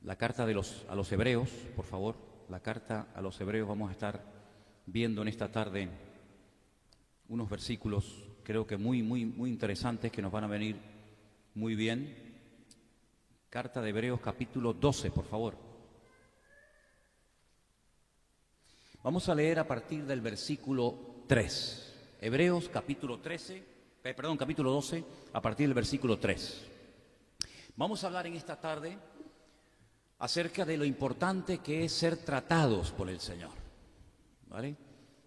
la carta a los Hebreos, por favor. La carta a los Hebreos. Vamos a estar viendo en esta tarde unos versículos, creo que muy interesantes, que nos van a venir muy bien. Carta de Hebreos, capítulo 12, por favor. Vamos a leer a partir del versículo 3. Hebreos, capítulo 12, a partir del versículo 3. Vamos a hablar en esta tarde acerca de lo importante que es ser tratados por el Señor, ¿vale?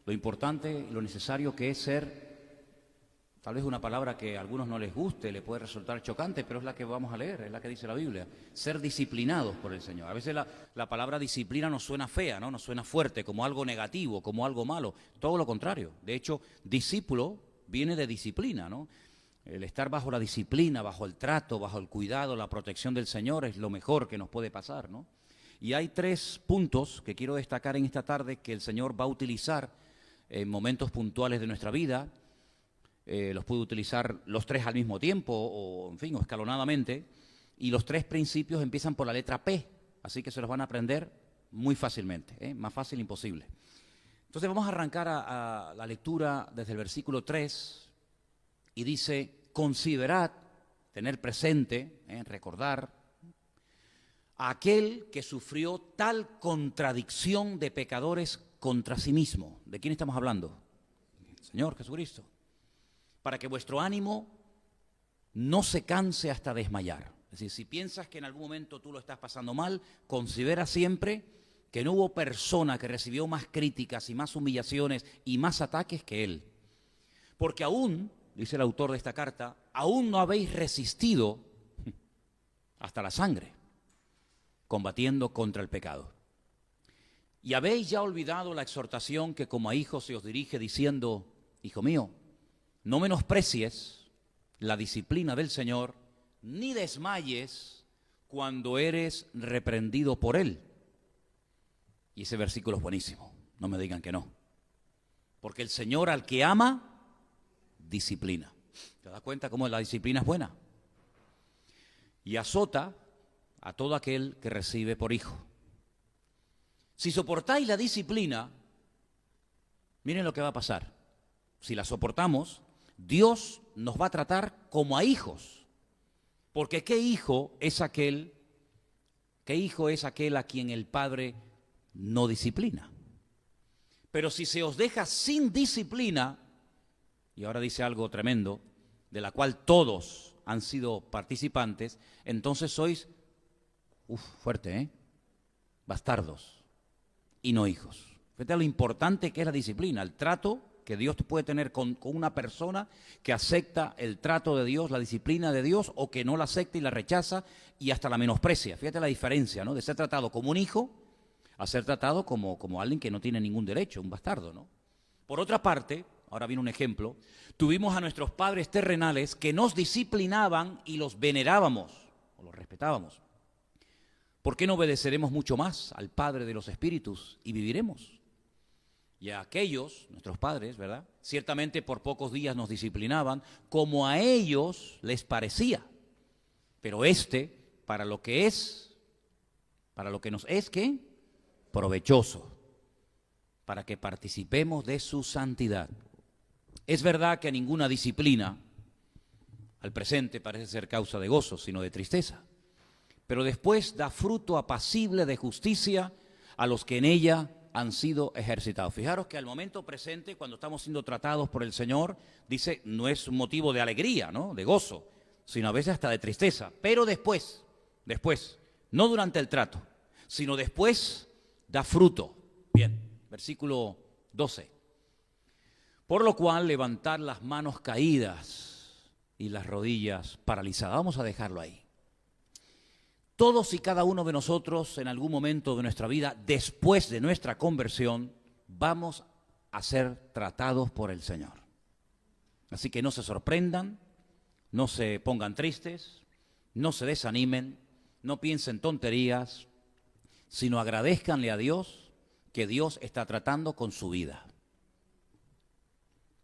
Lo importante y lo necesario que es ser, tal vez una palabra que a algunos no les guste, le puede resultar chocante, pero es la que vamos a leer, es la que dice la Biblia, ser disciplinados por el Señor. A veces la palabra disciplina nos suena fea, ¿no? Nos suena fuerte, como algo negativo, como algo malo, todo lo contrario. De hecho, discípulo viene de disciplina, ¿no? El estar bajo la disciplina, bajo el trato, bajo el cuidado, la protección del Señor es lo mejor que nos puede pasar, ¿no? Y hay 3 puntos que quiero destacar en esta tarde que el Señor va a utilizar en momentos puntuales de nuestra vida. Los puede utilizar los 3 al mismo tiempo o, en fin, o escalonadamente. Y los 3 principios empiezan por la letra P, así que se los van a aprender muy fácilmente, ¿eh? Más fácil imposible. Entonces vamos a arrancar a la lectura desde el versículo 3. Y dice: considerad, tener presente, recordar, a aquel que sufrió tal contradicción de pecadores contra sí mismo. ¿De quién estamos hablando? Señor Jesucristo. Para que vuestro ánimo no se canse hasta desmayar. Es decir, si piensas que en algún momento tú lo estás pasando mal, considera siempre que no hubo persona que recibió más críticas y más humillaciones y más ataques que él. Porque aún, dice el autor de esta carta, aún no habéis resistido hasta la sangre, combatiendo contra el pecado. Y habéis ya olvidado la exhortación que como a hijos se os dirige diciendo: hijo mío, no menosprecies la disciplina del Señor, ni desmayes cuando eres reprendido por Él. Y ese versículo es buenísimo, no me digan que no. Porque el Señor al que ama, disciplina. ¿Te das cuenta cómo la disciplina es buena? Y azota a todo aquel que recibe por hijo. Si soportáis la disciplina, miren lo que va a pasar. Si la soportamos, Dios nos va a tratar como a hijos. Porque ¿qué hijo es aquel a quien el Padre no disciplina? Pero si se os deja sin disciplina, y ahora dice algo tremendo, de la cual todos han sido participantes, entonces sois, fuerte, bastardos y no hijos. Fíjate lo importante que es la disciplina, el trato que Dios puede tener con una persona que acepta el trato de Dios, la disciplina de Dios, o que no la acepta y la rechaza y hasta la menosprecia. Fíjate la diferencia, ¿no? De ser tratado como un hijo a ser tratado como alguien que no tiene ningún derecho, un bastardo, ¿no? Por otra parte, ahora viene un ejemplo, tuvimos a nuestros padres terrenales que nos disciplinaban y los venerábamos o los respetábamos. ¿Por qué no obedeceremos mucho más al Padre de los Espíritus y viviremos? Y a aquellos, nuestros padres, ¿verdad? Ciertamente por pocos días nos disciplinaban como a ellos les parecía. Pero para lo que nos es, ¿qué? Provechoso, para que participemos de su santidad. Es verdad que ninguna disciplina al presente parece ser causa de gozo, sino de tristeza. Pero después da fruto apacible de justicia a los que en ella han sido ejercitados. Fijaros que al momento presente, cuando estamos siendo tratados por el Señor, dice, no es un motivo de alegría, ¿no? De gozo, sino a veces hasta de tristeza. Pero después, no durante el trato, sino después da fruto. Bien, versículo 12. Por lo cual, levantar las manos caídas y las rodillas paralizadas. Vamos a dejarlo ahí. Todos y cada uno de nosotros, en algún momento de nuestra vida, después de nuestra conversión, vamos a ser tratados por el Señor. Así que no se sorprendan, no se pongan tristes, no se desanimen, no piensen tonterías, sino agradézcanle a Dios que Dios está tratando con su vida.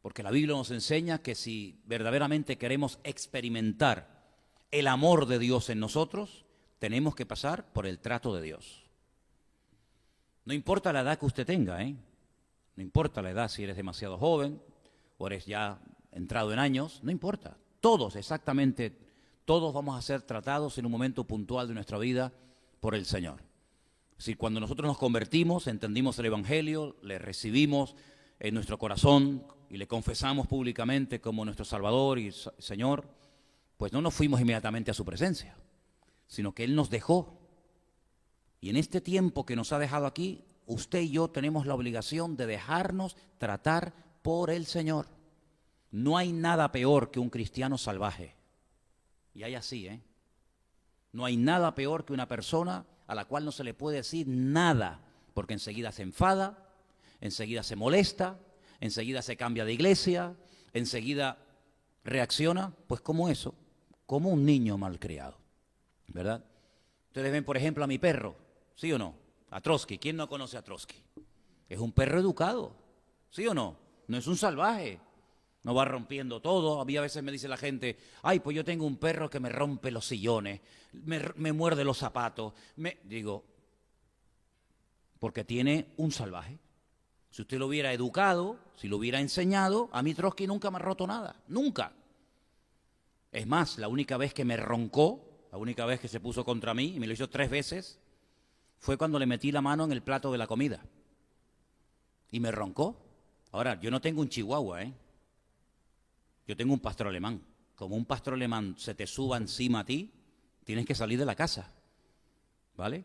Porque la Biblia nos enseña que si verdaderamente queremos experimentar el amor de Dios en nosotros, tenemos que pasar por el trato de Dios. No importa la edad que usted tenga, no importa la edad, si eres demasiado joven o eres ya entrado en años, no importa. Todos, exactamente, todos vamos a ser tratados en un momento puntual de nuestra vida por el Señor. Es decir, cuando nosotros nos convertimos, entendimos el Evangelio, le recibimos en nuestro corazón y le confesamos públicamente como nuestro Salvador y Señor, pues no nos fuimos inmediatamente a su presencia, sino que Él nos dejó. Y en este tiempo que nos ha dejado aquí, usted y yo tenemos la obligación de dejarnos tratar por el Señor. No hay nada peor que un cristiano salvaje. Y hay así, No hay nada peor que una persona a la cual no se le puede decir nada, porque enseguida se enfada, enseguida se molesta, enseguida se cambia de iglesia, enseguida reacciona, pues como eso, como un niño malcriado, ¿verdad? Ustedes ven, por ejemplo, a mi perro, ¿sí o no? A Trotsky. ¿Quién no conoce a Trotsky? Es un perro educado, ¿sí o no? No es un salvaje. No va rompiendo todo. A mí a veces me dice la gente, ay, pues yo tengo un perro que me rompe los sillones, me muerde los zapatos. Digo, porque tiene un salvaje. Si usted lo hubiera educado, si lo hubiera enseñado, a mí Trotsky nunca me ha roto nada, nunca. Es más, la única vez que me roncó, la única vez que se puso contra mí, y me lo hizo 3 veces, fue cuando le metí la mano en el plato de la comida. Y me roncó. Ahora, yo no tengo un chihuahua, Yo tengo un pastor alemán. Como un pastor alemán se te suba encima a ti, tienes que salir de la casa, ¿vale?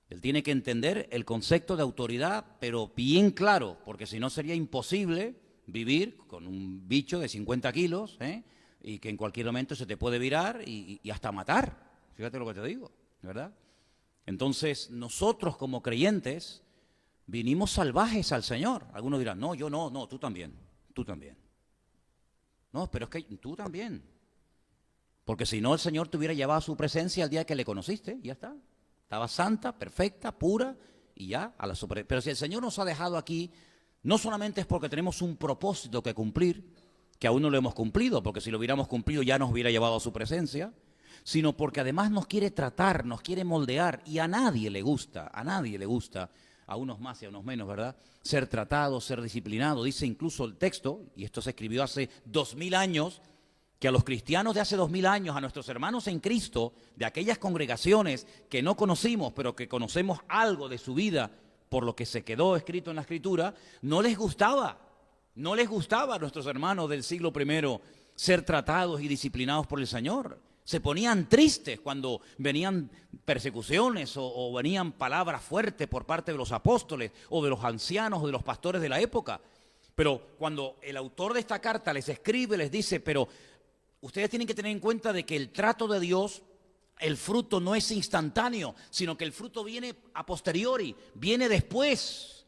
Él tiene que entender el concepto de autoridad, pero bien claro, porque si no sería imposible vivir con un bicho de 50 kilos, y que en cualquier momento se te puede virar y hasta matar. Fíjate lo que te digo, ¿verdad? Entonces, nosotros como creyentes vinimos salvajes al Señor. Algunos dirán, no, yo no, tú también. No, pero es que tú también. Porque si no, el Señor te hubiera llevado a su presencia el día que le conociste, y ya está. Estaba santa, perfecta, pura, y ya a la superficie. Pero si el Señor nos ha dejado aquí, no solamente es porque tenemos un propósito que cumplir, que aún no lo hemos cumplido, porque si lo hubiéramos cumplido ya nos hubiera llevado a su presencia, sino porque además nos quiere tratar, nos quiere moldear, y a nadie le gusta, a unos más y a unos menos, ¿verdad? Ser tratado, ser disciplinado. Dice incluso el texto, y esto se escribió hace 2000 años, que a los cristianos de hace 2000 años, a nuestros hermanos en Cristo, de aquellas congregaciones que no conocimos, pero que conocemos algo de su vida por lo que se quedó escrito en la Escritura, no les gustaba a nuestros hermanos del siglo I ser tratados y disciplinados por el Señor. Se ponían tristes cuando venían persecuciones o venían palabras fuertes por parte de los apóstoles o de los ancianos o de los pastores de la época. Pero cuando el autor de esta carta les escribe, les dice, pero ustedes tienen que tener en cuenta de que el trato de Dios, el fruto no es instantáneo, sino que el fruto viene a posteriori, viene después.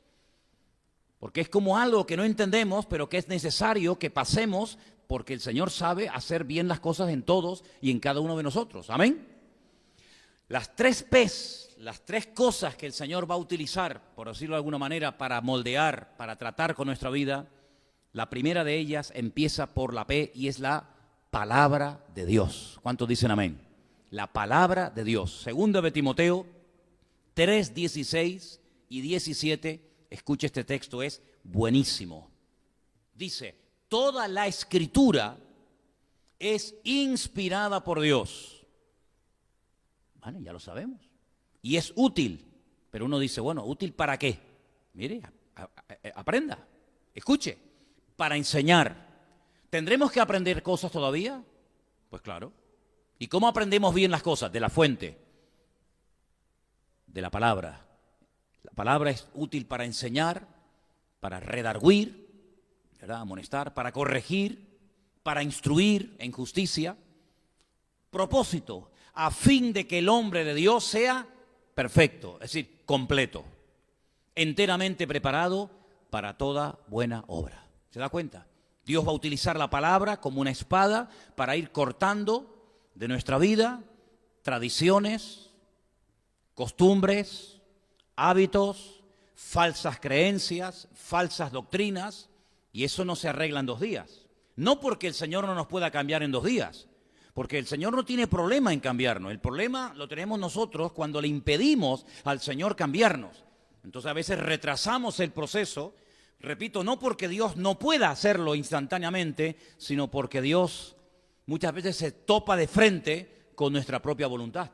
Porque es como algo que no entendemos, pero que es necesario que pasemos, porque el Señor sabe hacer bien las cosas en todos y en cada uno de nosotros. Amén. Las 3 P's, las 3 cosas que el Señor va a utilizar, por decirlo de alguna manera, para moldear, para tratar con nuestra vida, la primera de ellas empieza por la P y es la palabra de Dios. ¿Cuántos dicen amén? La palabra de Dios. Segunda de Timoteo 3, 16 y 17, escuche este texto, es buenísimo. Dice, toda la Escritura es inspirada por Dios. Vale, ya lo sabemos. Y es útil. Pero uno dice, bueno, ¿útil para qué? Mire, aprenda, escuche, para enseñar. ¿Tendremos que aprender cosas todavía? Pues claro. ¿Y cómo aprendemos bien las cosas? De la fuente, de la palabra. La palabra es útil para enseñar, para redarguir, ¿verdad? Amonestar, para corregir, para instruir en justicia. Propósito, a fin de que el hombre de Dios sea perfecto, es decir, completo, enteramente preparado para toda buena obra. ¿Se da cuenta? Dios va a utilizar la palabra como una espada para ir cortando de nuestra vida tradiciones, costumbres, hábitos, falsas creencias, falsas doctrinas, y eso no se arregla en 2 días. No porque el Señor no nos pueda cambiar en 2 días, Porque el Señor no tiene problema en cambiarnos. El problema lo tenemos nosotros cuando le impedimos al Señor cambiarnos. Entonces a veces retrasamos el proceso, repito, no porque Dios no pueda hacerlo instantáneamente, sino porque Dios muchas veces se topa de frente con nuestra propia voluntad.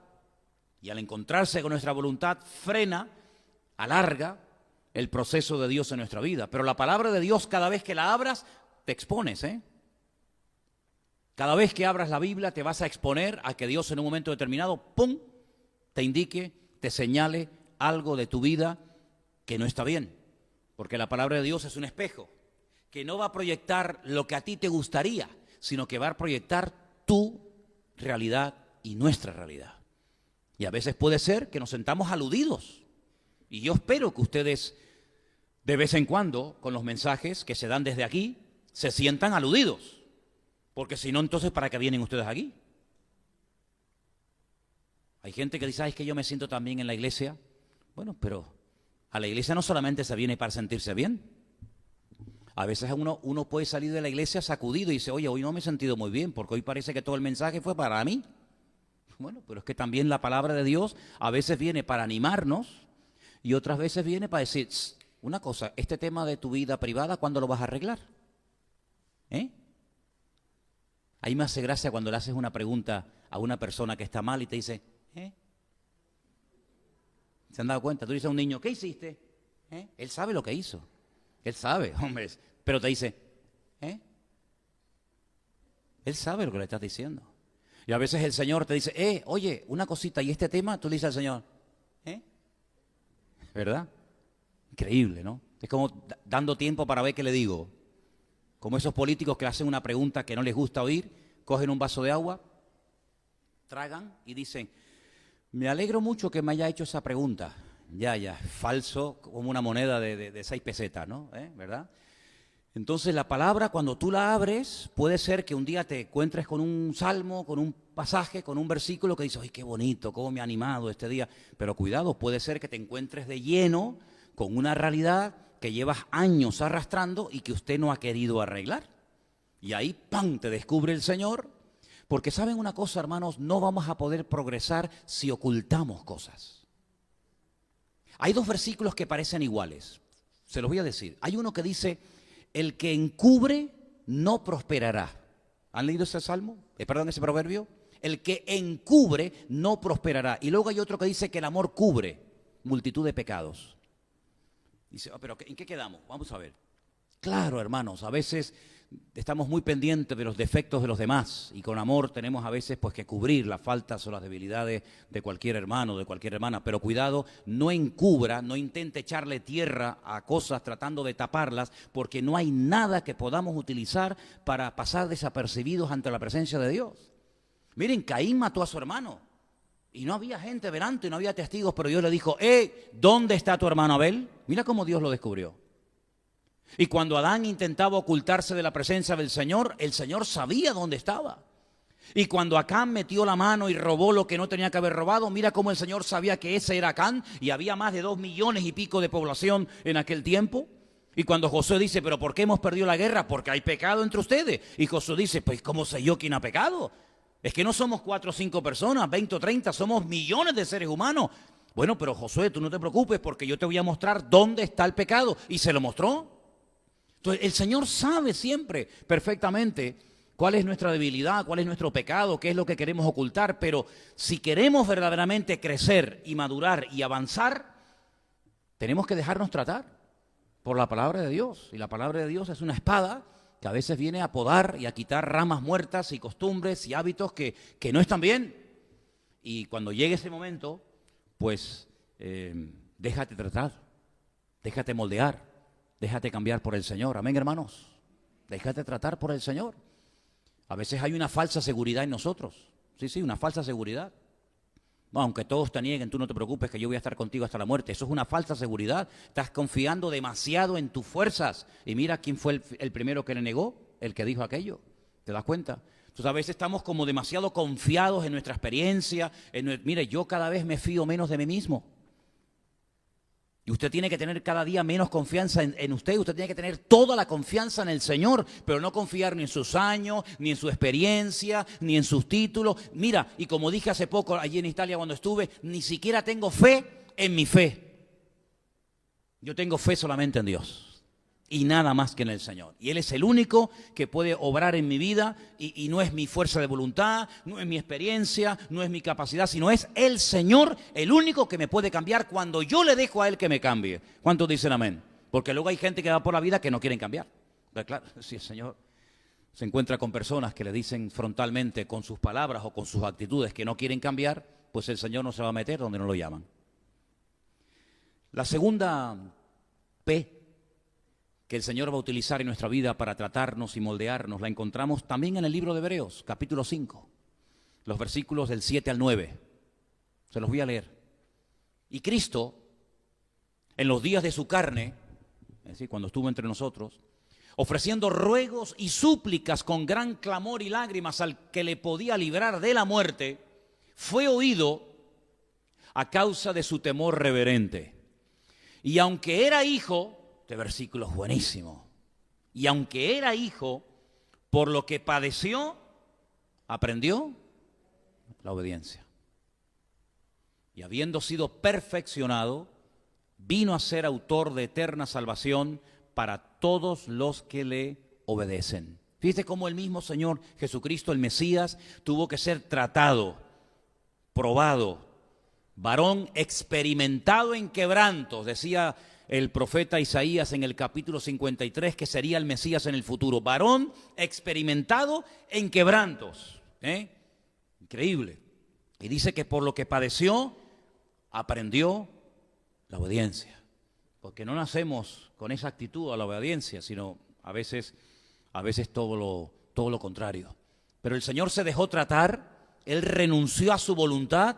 Y al encontrarse con nuestra voluntad, frena, alarga el proceso de Dios en nuestra vida. Pero la palabra de Dios, cada vez que la abras, te expones, Cada vez que abras la Biblia te vas a exponer a que Dios en un momento determinado, ¡pum!, te indique, te señale algo de tu vida que no está bien. Porque la palabra de Dios es un espejo que no va a proyectar lo que a ti te gustaría, sino que va a proyectar tu realidad y nuestra realidad. Y a veces puede ser que nos sentamos aludidos. Y yo espero que ustedes, de vez en cuando, con los mensajes que se dan desde aquí, se sientan aludidos. Porque si no, entonces, ¿para qué vienen ustedes aquí? Hay gente que dice, es que yo me siento tan bien en la iglesia. Bueno, pero a la iglesia no solamente se viene para sentirse bien. A veces uno puede salir de la iglesia sacudido y dice, oye, hoy no me he sentido muy bien, porque hoy parece que todo el mensaje fue para mí. Bueno, pero es que también la palabra de Dios a veces viene para animarnos y otras veces viene para decir, una cosa, este tema de tu vida privada, ¿cuándo lo vas a arreglar? A mí me hace gracia cuando le haces una pregunta a una persona que está mal y te dice, ¿se han dado cuenta? Tú dices a un niño, ¿qué hiciste? Él sabe lo que hizo. Él sabe, hombre, pero te dice, Él sabe lo que le estás diciendo. Y a veces el Señor te dice, oye, una cosita, ¿y este tema? Tú le dices al Señor, ¿verdad? Increíble, ¿no? Es como dando tiempo para ver qué le digo. Como esos políticos que hacen una pregunta que no les gusta oír, cogen un vaso de agua, tragan y dicen, me alegro mucho que me haya hecho esa pregunta. Ya, falso como una moneda de 6 pesetas, ¿no? ¿Verdad? Entonces la palabra, cuando tú la abres, puede ser que un día te encuentres con un salmo, con un pasaje, con un versículo que dices, ¡ay, qué bonito, cómo me ha animado este día! Pero cuidado, puede ser que te encuentres de lleno con una realidad que llevas años arrastrando y que usted no ha querido arreglar. Y ahí, ¡pam!, te descubre el Señor. Porque ¿saben una cosa, hermanos? No vamos a poder progresar si ocultamos cosas. Hay 2 versículos que parecen iguales. Se los voy a decir. Hay uno que dice, el que encubre no prosperará. ¿Han leído ese salmo? Ese proverbio. El que encubre no prosperará. Y luego hay otro que dice que el amor cubre multitud de pecados. Dice, pero ¿en qué quedamos? Vamos a ver. Claro, hermanos, a veces estamos muy pendientes de los defectos de los demás y con amor tenemos a veces pues que cubrir las faltas o las debilidades de cualquier hermano, de cualquier hermana, pero cuidado, no encubra, no intente echarle tierra a cosas tratando de taparlas, porque no hay nada que podamos utilizar para pasar desapercibidos ante la presencia de Dios. Miren, Caín mató a su hermano y no había gente delante, no había testigos, pero Dios le dijo, ¿dónde está tu hermano Abel? Mira cómo Dios lo descubrió. Y cuando Adán intentaba ocultarse de la presencia del Señor, el Señor sabía dónde estaba. Y cuando Acán metió la mano y robó lo que no tenía que haber robado, mira cómo el Señor sabía que ese era Acán, y había más de 2 millones y pico de población en aquel tiempo. Y cuando Josué dice, ¿pero por qué hemos perdido la guerra? Porque hay pecado entre ustedes. Y Josué dice, pues ¿cómo sé yo quién ha pecado? Es que no somos 4 o 5 personas, 20 o 30, somos millones de seres humanos. Bueno, pero Josué, tú no te preocupes porque yo te voy a mostrar dónde está el pecado. Y se lo mostró. Entonces, el Señor sabe siempre perfectamente cuál es nuestra debilidad, cuál es nuestro pecado, qué es lo que queremos ocultar, pero si queremos verdaderamente crecer y madurar y avanzar, tenemos que dejarnos tratar por la palabra de Dios. Y la palabra de Dios es una espada que a veces viene a podar y a quitar ramas muertas y costumbres y hábitos que no están bien. Y cuando llegue ese momento, pues déjate tratar, déjate moldear. Déjate cambiar por el Señor. Amén, hermanos. Déjate tratar por el Señor. A veces hay una falsa seguridad en nosotros. Sí, una falsa seguridad. Bueno, aunque todos te nieguen, tú no te preocupes que yo voy a estar contigo hasta la muerte. Eso es una falsa seguridad. Estás confiando demasiado en tus fuerzas. Y mira quién fue el primero que le negó, el que dijo aquello. ¿Te das cuenta? Entonces a veces estamos como demasiado confiados en nuestra experiencia. Mire, yo cada vez me fío menos de mí mismo. Y usted tiene que tener cada día menos confianza en usted. Usted tiene que tener toda la confianza en el Señor, pero no confiar ni en sus años, ni en su experiencia, ni en sus títulos. Mira, y como dije hace poco allí en Italia cuando estuve, ni siquiera tengo fe en mi fe. Yo tengo fe solamente en Dios y nada más que en el Señor. Y Él es el único que puede obrar en mi vida y no es mi fuerza de voluntad, no es mi experiencia, no es mi capacidad, sino es el Señor el único que me puede cambiar cuando yo le dejo a Él que me cambie. ¿Cuántos dicen amén? Porque luego hay gente que va por la vida que no quieren cambiar. Pero claro, si el Señor se encuentra con personas que le dicen frontalmente con sus palabras o con sus actitudes que no quieren cambiar, pues el Señor no se va a meter donde no lo llaman. La segunda P que el Señor va a utilizar en nuestra vida para tratarnos y moldearnos, la encontramos también en el libro de Hebreos, capítulo 5, los versículos del 7 al 9. Se los voy a leer. Y Cristo, en los días de su carne, es decir, cuando estuvo entre nosotros, ofreciendo ruegos y súplicas con gran clamor y lágrimas al que le podía librar de la muerte, fue oído a causa de su temor reverente. Y aunque era hijo, este versículo es buenísimo. Y aunque era hijo, por lo que padeció, aprendió la obediencia. Y habiendo sido perfeccionado, vino a ser autor de eterna salvación para todos los que le obedecen. Fíjate cómo el mismo Señor Jesucristo, el Mesías, tuvo que ser tratado, probado, varón experimentado en quebrantos, decía el profeta Isaías en el capítulo 53, que sería el Mesías en el futuro. Varón experimentado en quebrantos. Increíble. Y dice que por lo que padeció, aprendió la obediencia. Porque no nacemos con esa actitud a la obediencia, sino a veces todo lo contrario. Pero el Señor se dejó tratar, Él renunció a su voluntad,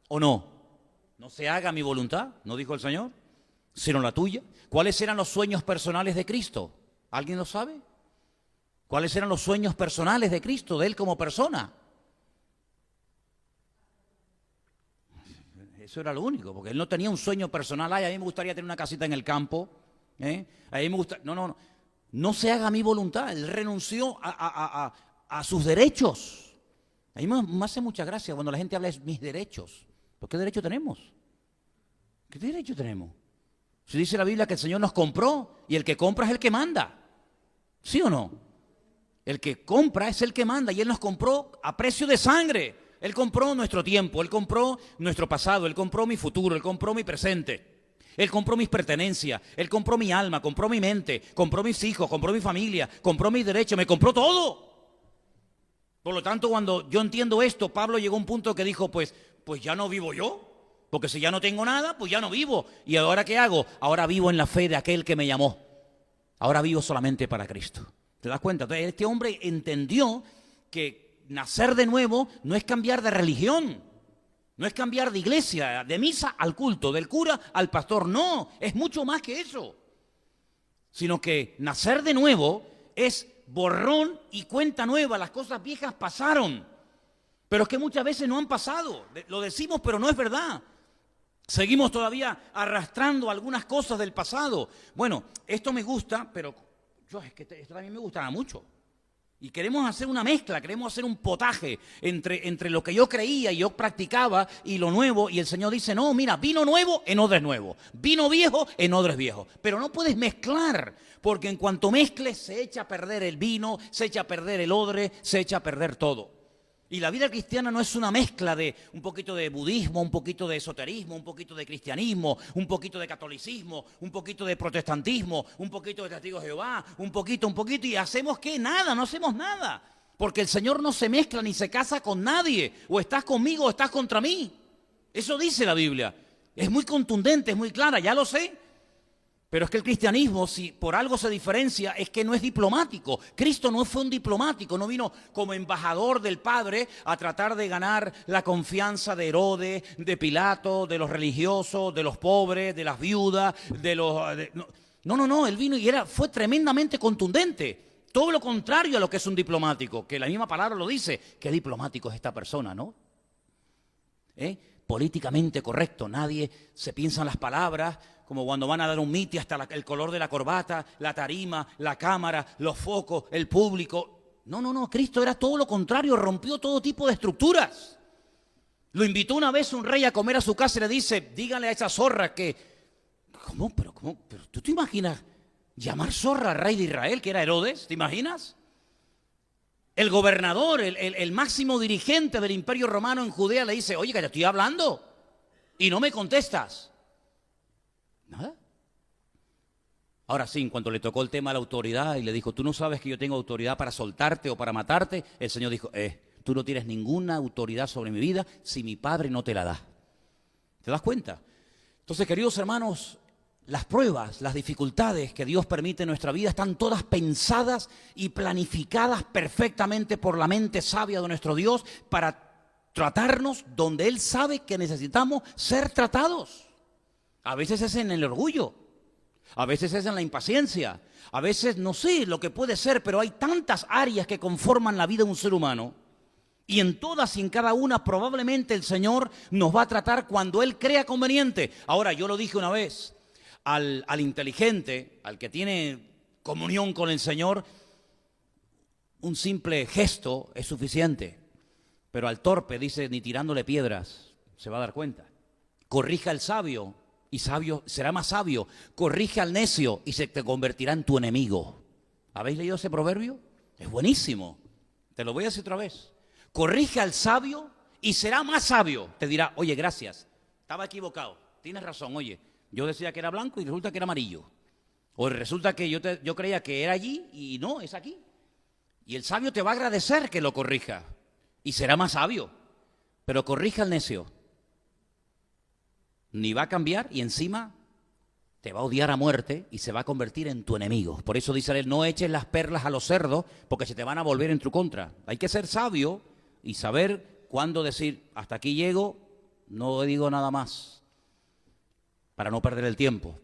¿o no? No se haga mi voluntad, ¿no dijo el Señor?, sino la tuya. ¿Cuáles eran los sueños personales de Cristo? ¿Alguien lo sabe? ¿Cuáles eran los sueños personales de Cristo, de Él como persona? Eso era lo único, porque Él no tenía un sueño personal. Ay, a mí me gustaría tener una casita en el campo. A mí me gusta. No se haga mi voluntad. Él renunció a sus derechos. A mí me hace mucha gracia cuando la gente habla de mis derechos. ¿Pero qué derecho tenemos? ¿Qué derecho tenemos? Si dice la Biblia que el Señor nos compró y el que compra es el que manda. ¿Sí o no? El que compra es el que manda y Él nos compró a precio de sangre. Él compró nuestro tiempo, Él compró nuestro pasado, Él compró mi futuro, Él compró mi presente. Él compró mis pertenencias, Él compró mi alma, compró mi mente, compró mis hijos, compró mi familia, compró mis derechos, me compró todo. Por lo tanto, cuando yo entiendo esto, Pablo llegó a un punto que dijo, pues ya no vivo yo. Porque si ya no tengo nada, pues ya no vivo. ¿Y ahora qué hago? Ahora vivo en la fe de aquel que me llamó. Ahora vivo solamente para Cristo. ¿Te das cuenta? Entonces, este hombre entendió que nacer de nuevo no es cambiar de religión. No es cambiar de iglesia, de misa al culto, del cura al pastor. No, es mucho más que eso. Sino que nacer de nuevo es borrón y cuenta nueva. Las cosas viejas pasaron. Pero es que muchas veces no han pasado. Lo decimos, pero no es verdad. Seguimos todavía arrastrando algunas cosas del pasado. Bueno, esto me gusta, pero es que esto también me gustaba mucho. Y queremos hacer una mezcla, queremos hacer un potaje entre lo que yo creía y yo practicaba y lo nuevo. Y el Señor dice, no, mira, vino nuevo en odre nuevo. Vino viejo en odres viejos. Pero no puedes mezclar, porque en cuanto mezcles se echa a perder el vino, se echa a perder el odre, se echa a perder todo. Y la vida cristiana no es una mezcla de un poquito de budismo, un poquito de esoterismo, un poquito de cristianismo, un poquito de catolicismo, un poquito de protestantismo, un poquito de testigos de Jehová, un poquito, y hacemos ¿qué? Nada, no hacemos nada. Porque el Señor no se mezcla ni se casa con nadie. O estás conmigo o estás contra mí. Eso dice la Biblia. Es muy contundente, es muy clara, ya lo sé. Pero es que el cristianismo, si por algo se diferencia, es que no es diplomático. Cristo no fue un diplomático, no vino como embajador del Padre a tratar de ganar la confianza de Herodes, de Pilato, de los religiosos, de los pobres, de las viudas, No, él vino y fue tremendamente contundente. Todo lo contrario a lo que es un diplomático, que la misma palabra lo dice. Qué diplomático es esta persona, ¿no? políticamente correcto. Nadie se piensa en las palabras, como cuando van a dar un mitin, hasta el color de la corbata, la tarima, la cámara, los focos, el público. No, Cristo era todo lo contrario, rompió todo tipo de estructuras. Lo invitó una vez un rey a comer a su casa y le dice, díganle a esa zorra que... ¿Cómo? ¿Pero tú te imaginas llamar zorra al rey de Israel, que era Herodes? ¿Te imaginas? El gobernador, el máximo dirigente del Imperio Romano en Judea le dice, oye, que te estoy hablando y no me contestas. Nada. Ahora sí, en cuanto le tocó el tema de la autoridad y le dijo, tú no sabes que yo tengo autoridad para soltarte o para matarte, el Señor dijo, tú no tienes ninguna autoridad sobre mi vida si mi Padre no te la da. ¿Te das cuenta? Entonces, queridos hermanos, las pruebas, las dificultades que Dios permite en nuestra vida están todas pensadas y planificadas perfectamente por la mente sabia de nuestro Dios para tratarnos donde Él sabe que necesitamos ser tratados. A veces es en el orgullo, a veces es en la impaciencia, a veces no sé lo que puede ser, pero hay tantas áreas que conforman la vida de un ser humano y en todas y en cada una probablemente el Señor nos va a tratar cuando Él crea conveniente. Ahora, yo lo dije una vez, al inteligente, al que tiene comunión con el Señor, un simple gesto es suficiente, pero al torpe, dice, ni tirándole piedras se va a dar cuenta. Corrija al sabio y sabio será más sabio. Corrige al necio y se te convertirá en tu enemigo. ¿Habéis leído ese proverbio? Es buenísimo. Te lo voy a decir otra vez. Corrige al sabio y será más sabio. Te dirá, oye, gracias, estaba equivocado, tienes razón, oye, yo decía que era blanco y resulta que era amarillo. O resulta que yo creía que era allí y no, es aquí. Y el sabio te va a agradecer que lo corrija y será más sabio. Pero corrija al necio, ni va a cambiar y encima te va a odiar a muerte y se va a convertir en tu enemigo. Por eso dice él, no eches las perlas a los cerdos porque se te van a volver en tu contra. Hay que ser sabio y saber cuándo decir, hasta aquí llego, no digo nada más, para no perder el tiempo.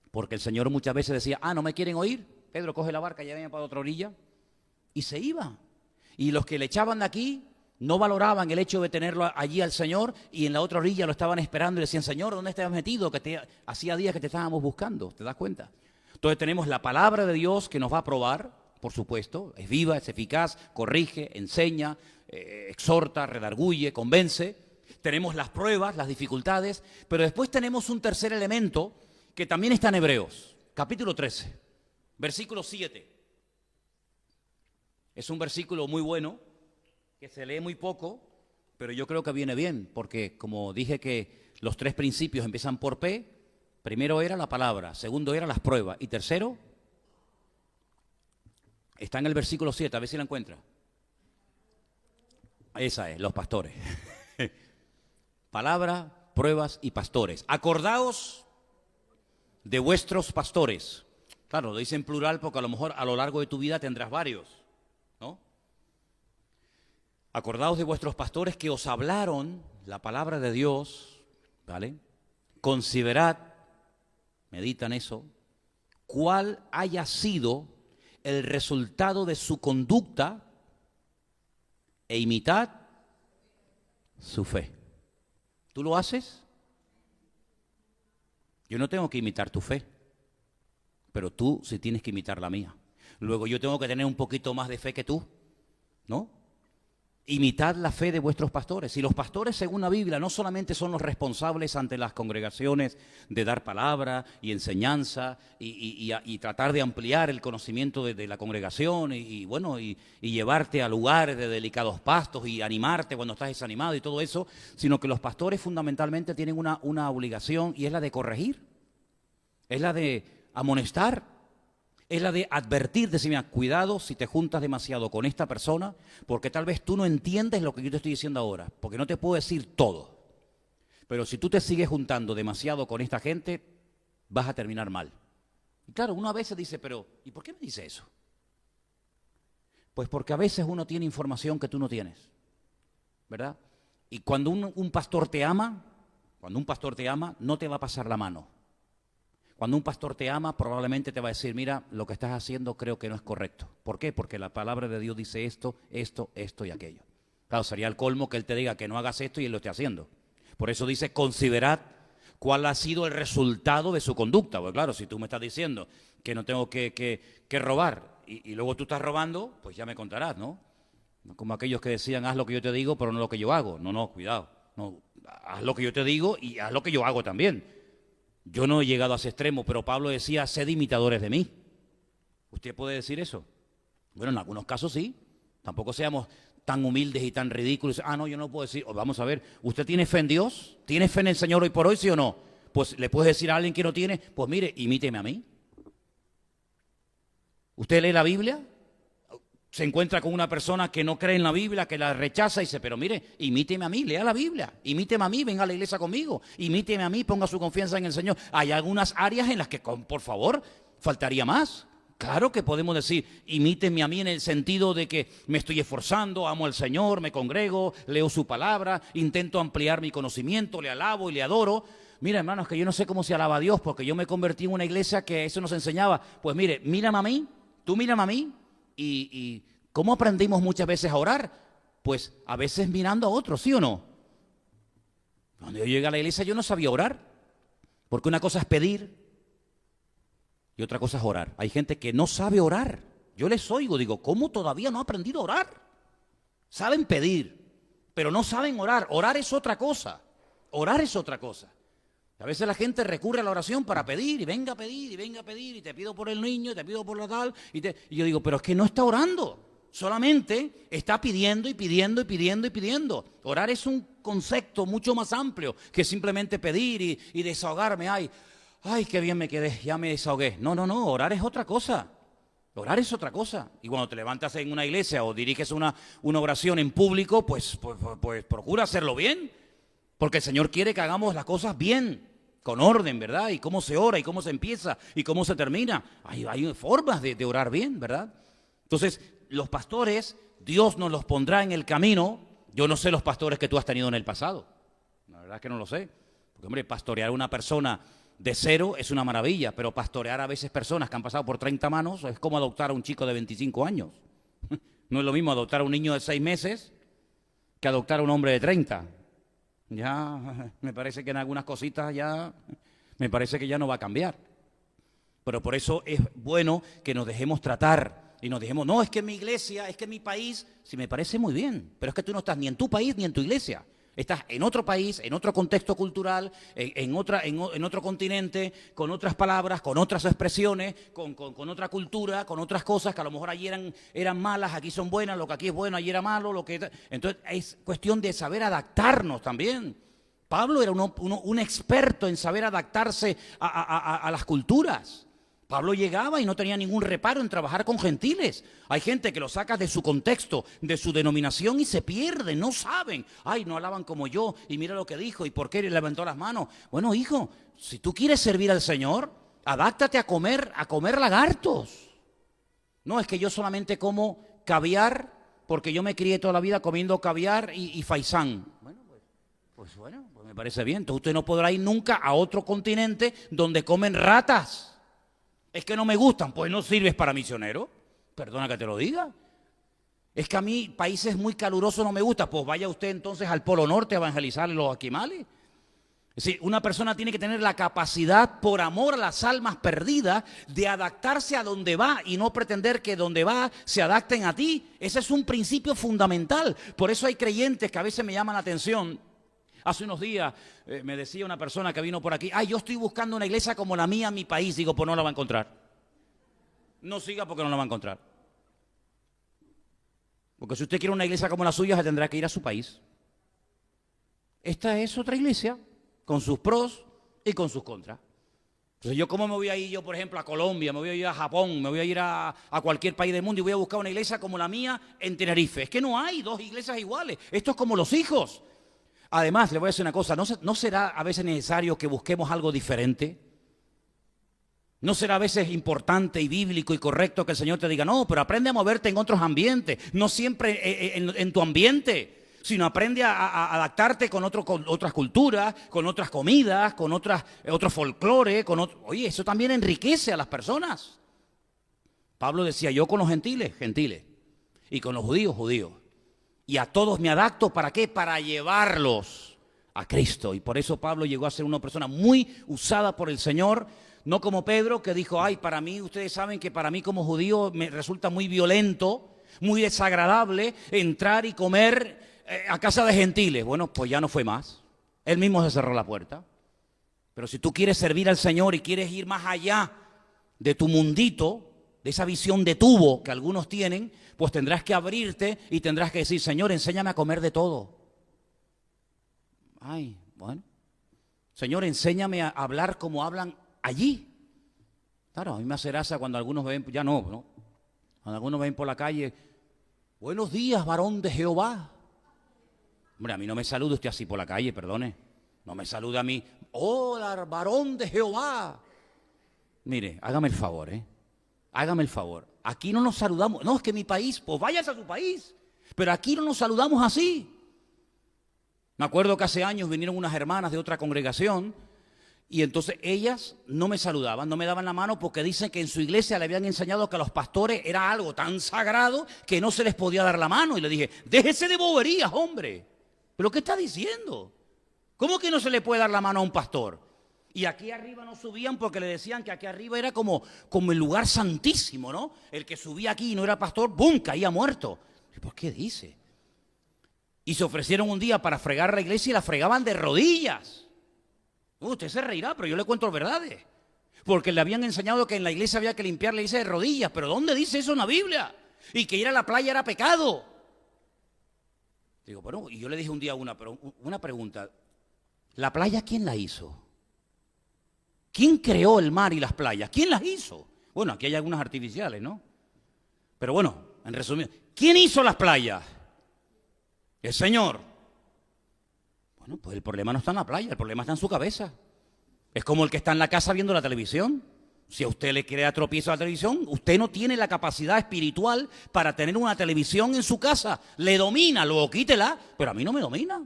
Porque el Señor muchas veces decía, no me quieren oír, Pedro coge la barca y ya viene para otra orilla, y se iba. Y los que le echaban de aquí no valoraban el hecho de tenerlo allí al Señor y en la otra orilla lo estaban esperando y le decían, Señor, ¿dónde te has metido? Que hacía días que te estábamos buscando, ¿te das cuenta? Entonces tenemos la palabra de Dios que nos va a probar, por supuesto, es viva, es eficaz, corrige, enseña, exhorta, redarguye, convence. Tenemos las pruebas, las dificultades, pero después tenemos un tercer elemento que también está en Hebreos, capítulo 13, versículo 7. Es un versículo muy bueno, que se lee muy poco, pero yo creo que viene bien, porque como dije que los tres principios empiezan por P, primero era la palabra, segundo era las pruebas, y tercero está en el versículo 7, a ver si la encuentra. Esa es, los pastores. Palabra, pruebas y pastores. Acordaos de vuestros pastores. Claro, lo dice en plural porque a lo mejor a lo largo de tu vida tendrás varios, ¿no? Acordaos de vuestros pastores que os hablaron la palabra de Dios, ¿vale? Considerad, meditan eso, cuál haya sido el resultado de su conducta e imitad su fe. ¿Tú lo haces? Yo no tengo que imitar tu fe, pero tú sí tienes que imitar la mía. Luego yo tengo que tener un poquito más de fe que tú, ¿no? Imitad la fe de vuestros pastores. Y los pastores, según la Biblia, no solamente son los responsables ante las congregaciones de dar palabra y enseñanza y tratar de ampliar el conocimiento de la congregación y llevarte a lugares de delicados pastos y animarte cuando estás desanimado y todo eso, sino que los pastores fundamentalmente tienen una obligación y es la de corregir, es la de amonestar, es la de advertir, decir, mira, cuidado si te juntas demasiado con esta persona, porque tal vez tú no entiendes lo que yo te estoy diciendo ahora, porque no te puedo decir todo. Pero si tú te sigues juntando demasiado con esta gente, vas a terminar mal. Y claro, uno a veces dice, pero ¿y por qué me dice eso? Pues porque a veces uno tiene información que tú no tienes, ¿verdad? Y cuando un pastor te ama, no te va a pasar la mano. Cuando un pastor te ama, probablemente te va a decir, mira, lo que estás haciendo creo que no es correcto. ¿Por qué? Porque la palabra de Dios dice esto, esto, esto y aquello. Claro, sería el colmo que él te diga que no hagas esto y él lo esté haciendo. Por eso dice, considerad cuál ha sido el resultado de su conducta. Porque claro, si tú me estás diciendo que no tengo que robar y luego tú estás robando, pues ya me contarás, ¿no? Como aquellos que decían, haz lo que yo te digo, pero no lo que yo hago. No, cuidado. No, haz lo que yo te digo y haz lo que yo hago también. Yo no he llegado a ese extremo, pero Pablo decía, sed imitadores de mí. ¿Usted puede decir eso? Bueno, en algunos casos sí. Tampoco seamos tan humildes y tan ridículos. No, yo no puedo decir. Vamos a ver, ¿usted tiene fe en Dios? ¿Tiene fe en el Señor hoy por hoy, sí o no? Pues le puedes decir a alguien que no tiene, pues mire, imíteme a mí. ¿Usted lee la Biblia? Se encuentra con una persona que no cree en la Biblia, que la rechaza y dice, pero mire, imíteme a mí, lea la Biblia, imíteme a mí, venga a la iglesia conmigo, imíteme a mí, ponga su confianza en el Señor. Hay algunas áreas en las que, por favor, faltaría más. Claro que podemos decir, imíteme a mí en el sentido de que me estoy esforzando, amo al Señor, me congrego, leo su palabra, intento ampliar mi conocimiento, le alabo y le adoro. Mira, hermanos, que yo no sé cómo se alaba a Dios, porque yo me convertí en una iglesia que eso nos enseñaba. Pues mire, mírame a mí, tú mírame a mí. ¿Y cómo aprendimos muchas veces a orar? Pues a veces mirando a otros, ¿sí o no? Cuando yo llegué a la iglesia yo no sabía orar, porque una cosa es pedir y otra cosa es orar. Hay gente que no sabe orar. Yo les oigo, digo, ¿cómo todavía no ha aprendido a orar? Saben pedir, pero no saben orar. Orar es otra cosa. Orar es otra cosa. A veces la gente recurre a la oración para pedir, y venga a pedir, y venga a pedir, y te pido por el niño, y te pido por la tal, y yo digo, pero es que no está orando, solamente está pidiendo y pidiendo y pidiendo y pidiendo. Orar es un concepto mucho más amplio que simplemente pedir y desahogarme. Ay, qué bien me quedé, ya me desahogué. No, orar es otra cosa. Orar es otra cosa. Y cuando te levantas en una iglesia o diriges una oración en público, pues procura hacerlo bien, porque el Señor quiere que hagamos las cosas bien, con orden, ¿verdad? Y cómo se ora, y cómo se empieza, y cómo se termina. Hay formas de orar bien, ¿verdad? Entonces, los pastores, Dios nos los pondrá en el camino. Yo no sé los pastores que tú has tenido en el pasado. La verdad es que no lo sé. Porque, hombre, pastorear a una persona de cero es una maravilla, pero pastorear a veces personas que han pasado por 30 manos es como adoptar a un chico de 25 años. No es lo mismo adoptar a un niño de 6 meses que adoptar a un hombre de 30. Ya me parece que en algunas cositas me parece que ya no va a cambiar. Pero por eso es bueno que nos dejemos tratar y nos dejemos, no, es que mi iglesia, es que mi país, sí me parece muy bien, pero es que tú no estás ni en tu país ni en tu iglesia. Estás en otro país, en otro contexto cultural, en otro continente, con otras palabras, con otras expresiones, con otra cultura, con otras cosas que a lo mejor allí eran malas, aquí son buenas, lo que aquí es bueno, allí era malo. Entonces es cuestión de saber adaptarnos también. Pablo era un experto en saber adaptarse a las culturas. Pablo llegaba y no tenía ningún reparo en trabajar con gentiles. Hay gente que lo saca de su contexto, de su denominación y se pierde, no saben. No alaban como yo y mira lo que dijo y por qué levantó las manos. Bueno, hijo, si tú quieres servir al Señor, adáptate a comer lagartos. No, es que yo solamente como caviar porque yo me crié toda la vida comiendo caviar y faisán. Pues me parece bien. Entonces usted no podrá ir nunca a otro continente donde comen ratas. Es que no me gustan, pues no sirves para misionero. Perdona que te lo diga. Es que a mí países muy calurosos no me gustan, pues vaya usted entonces al Polo Norte a evangelizar los esquimales. Es decir, una persona tiene que tener la capacidad, por amor a las almas perdidas, de adaptarse a donde va y no pretender que donde va se adapten a ti. Ese es un principio fundamental. Por eso hay creyentes que a veces me llaman la atención. Hace unos días me decía una persona que vino por aquí, yo estoy buscando una iglesia como la mía en mi país. Digo, pues no la va a encontrar. No siga porque no la va a encontrar. Porque si usted quiere una iglesia como la suya, se tendrá que ir a su país. Esta es otra iglesia, con sus pros y con sus contras. Entonces, ¿yo cómo me voy a ir yo, por ejemplo, a Colombia, me voy a ir a Japón, me voy a ir a cualquier país del mundo y voy a buscar una iglesia como la mía en Tenerife? Es que no hay dos iglesias iguales. Esto es como los hijos. Además, le voy a decir una cosa, ¿no será a veces necesario que busquemos algo diferente? ¿No será a veces importante y bíblico y correcto que el Señor te diga, no, pero aprende a moverte en otros ambientes, no siempre en tu ambiente, sino aprende a adaptarte con otras culturas, con otras comidas, con otro folclore, oye, eso también enriquece a las personas. Pablo decía, yo con los gentiles, y con los judíos, judíos. Y a todos me adapto, ¿para qué? Para llevarlos a Cristo. Y por eso Pablo llegó a ser una persona muy usada por el Señor, no como Pedro, que dijo, ay, para mí, ustedes saben que para mí como judío me resulta muy violento, muy desagradable entrar y comer a casa de gentiles. Bueno, pues ya no fue más. Él mismo se cerró la puerta. Pero si tú quieres servir al Señor y quieres ir más allá de tu mundito, de esa visión de tubo que algunos tienen, pues tendrás que abrirte y tendrás que decir, Señor, enséñame a comer de todo. Ay, bueno. Señor, enséñame a hablar como hablan allí. Claro, a mí me hace gracia cuando algunos me ven, ya no, ¿no? Cuando algunos me ven por la calle, buenos días, varón de Jehová. Hombre, a mí no me saluda usted así por la calle, perdone. No me saluda a mí, hola, varón de Jehová. Mire, hágame el favor, hágame el favor. Aquí no nos saludamos. No, es que mi país, pues váyase a su país. Pero aquí no nos saludamos así. Me acuerdo que hace años vinieron unas hermanas de otra congregación y entonces ellas no me saludaban, no me daban la mano porque dicen que en su iglesia le habían enseñado que a los pastores era algo tan sagrado que no se les podía dar la mano. Y le dije, déjese de boberías, hombre. ¿Pero qué está diciendo? ¿Cómo que no se le puede dar la mano a un pastor? Y aquí arriba no subían porque le decían que aquí arriba era como el lugar santísimo, ¿no? El que subía aquí y no era pastor, ¡bum!, caía muerto. ¿Por qué dice? Y se ofrecieron un día para fregar la iglesia y la fregaban de rodillas. Usted se reirá, pero yo le cuento verdades. Porque le habían enseñado que en la iglesia había que limpiar la iglesia de rodillas. ¿Pero dónde dice eso en la Biblia? Y que ir a la playa era pecado. Digo, bueno, y yo le dije un día una pregunta. ¿La playa quién la hizo? ¿Quién creó el mar y las playas? ¿Quién las hizo? Bueno, aquí hay algunas artificiales, ¿no? Pero bueno, en resumen, ¿quién hizo las playas? El Señor. Bueno, pues el problema no está en la playa, el problema está en su cabeza. Es como el que está en la casa viendo la televisión. Si a usted le crea tropiezo a la televisión, usted no tiene la capacidad espiritual para tener una televisión en su casa. Le domina, luego quítela, pero a mí no me domina.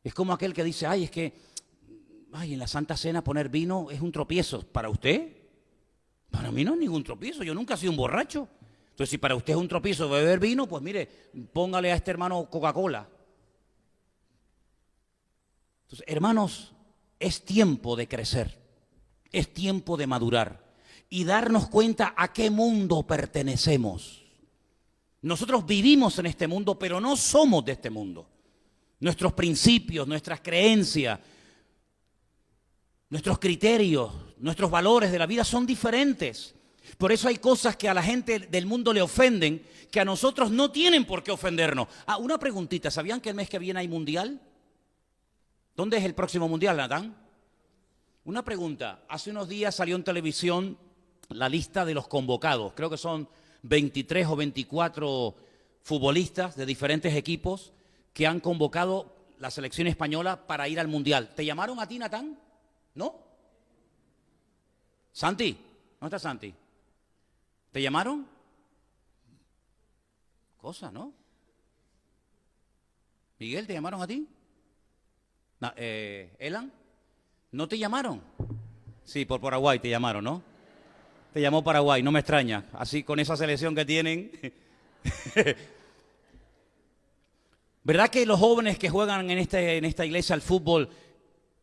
Es como aquel que dice, ay, es que en la Santa Cena poner vino es un tropiezo. ¿Para usted? Para mí no es ningún tropiezo, yo nunca he sido un borracho. Entonces, si para usted es un tropiezo beber vino, pues mire, póngale a este hermano Coca-Cola. Entonces, hermanos, es tiempo de crecer, es tiempo de madurar y darnos cuenta a qué mundo pertenecemos. Nosotros vivimos en este mundo, pero no somos de este mundo. Nuestros principios, nuestras creencias, nuestros criterios, nuestros valores de la vida son diferentes. Por eso hay cosas que a la gente del mundo le ofenden, que a nosotros no tienen por qué ofendernos. Una preguntita, ¿sabían que el mes que viene hay mundial? ¿Dónde es el próximo mundial, Natán? Una pregunta, hace unos días salió en televisión la lista de los convocados. Creo que son 23 o 24 futbolistas de diferentes equipos que han convocado la selección española para ir al mundial. ¿Te llamaron a ti, Natán? ¿No? ¿Santi? ¿Dónde está Santi? ¿Te llamaron? Cosa, ¿no? Miguel, ¿te llamaron a ti? ¿Elan? ¿No te llamaron? Sí, por Paraguay te llamaron, ¿no? Te llamó Paraguay, no me extraña. Así con esa selección que tienen. ¿Verdad que los jóvenes que juegan en esta iglesia al fútbol,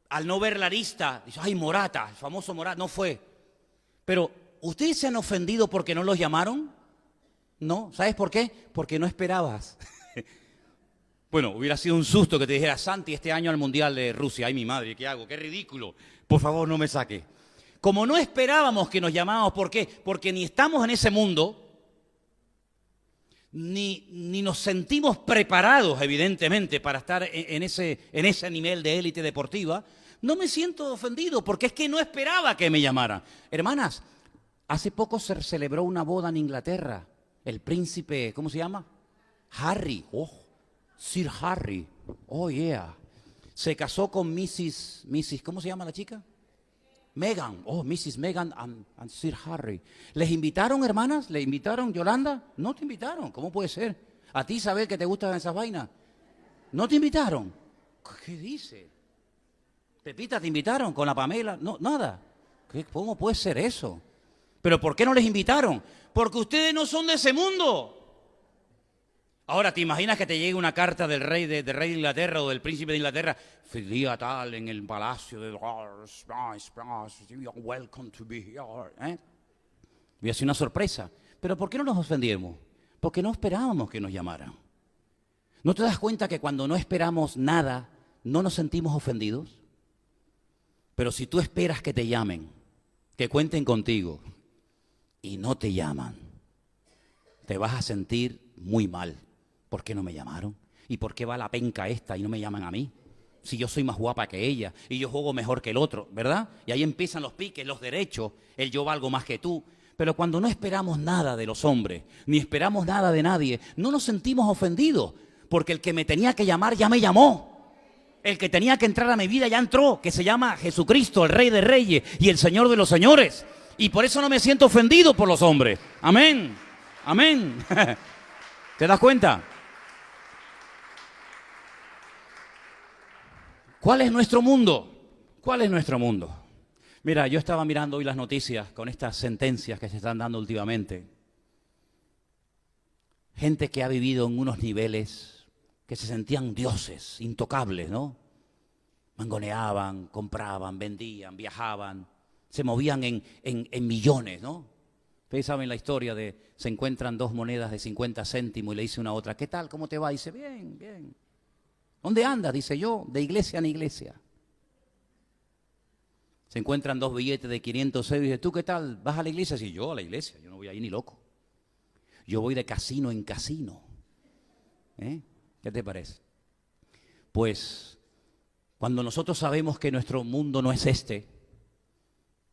al no ver la lista, dicen, ay, Morata, el famoso Morata, no fue? Pero, ¿ustedes se han ofendido porque no los llamaron? No, ¿sabes por qué? Porque no esperabas. Bueno, hubiera sido un susto que te dijera, Santi, este año al Mundial de Rusia. Ay, mi madre, ¿qué hago? ¡Qué ridículo! Por favor, no me saque. Como no esperábamos que nos llamábamos, ¿por qué? Porque ni estamos en ese mundo, ni nos sentimos preparados, evidentemente, para estar en ese nivel de élite deportiva. No me siento ofendido, porque es que no esperaba que me llamaran. Hermanas, hace poco se celebró una boda en Inglaterra. El príncipe, ¿cómo se llama? Harry. Sir Harry. Oh, yeah. Se casó con Mrs. ¿Cómo se llama la chica? Meghan. Oh, Mrs. Meghan and Sir Harry. ¿Les invitaron, hermanas? ¿Les invitaron, Yolanda? No te invitaron. ¿Cómo puede ser? ¿A ti, Isabel, que te gustan esas vainas? ¿No te invitaron? ¿Qué dice? Pepita, ¿te invitaron con la Pamela? No, nada. ¿Cómo puede ser eso? ¿Pero por qué no les invitaron? Porque ustedes no son de ese mundo. Ahora, ¿te imaginas que te llegue una carta del rey de Inglaterra o del príncipe de Inglaterra? Día tal en el palacio de welcome to be here. Voy a hacer una sorpresa. Pero ¿por qué no nos ofendimos? Porque no esperábamos que nos llamaran. ¿No te das cuenta que cuando no esperamos nada, no nos sentimos ofendidos? Pero si tú esperas que te llamen, que cuenten contigo, y no te llaman, te vas a sentir muy mal. ¿Por qué no me llamaron? ¿Y por qué va la penca esta y no me llaman a mí? Si yo soy más guapa que ella y yo juego mejor que el otro, ¿verdad? Y ahí empiezan los piques, los derechos, el yo valgo más que tú. Pero cuando no esperamos nada de los hombres, ni esperamos nada de nadie, no nos sentimos ofendidos, porque el que me tenía que llamar ya me llamó. El que tenía que entrar a mi vida ya entró, que se llama Jesucristo, el Rey de Reyes y el Señor de los Señores. Y por eso no me siento ofendido por los hombres. Amén, amén. ¿Te das cuenta? ¿Cuál es nuestro mundo? ¿Cuál es nuestro mundo? Mira, yo estaba mirando hoy las noticias con estas sentencias que se están dando últimamente. Gente que ha vivido en unos niveles que se sentían dioses, intocables, ¿no? Mangoneaban, compraban, vendían, viajaban, se movían en millones, ¿no? Ustedes saben la historia de se encuentran dos monedas de 50 céntimos y le dice una a otra, ¿qué tal? ¿Cómo te va? Y dice, bien, bien. ¿Dónde andas? Dice yo, de iglesia en iglesia. Se encuentran dos billetes de 500 euros y dice, ¿tú qué tal? ¿Vas a la iglesia? Sí, yo a la iglesia, yo no voy ahí ni loco. Yo voy de casino en casino. ¿Qué te parece? Pues, cuando nosotros sabemos que nuestro mundo no es este,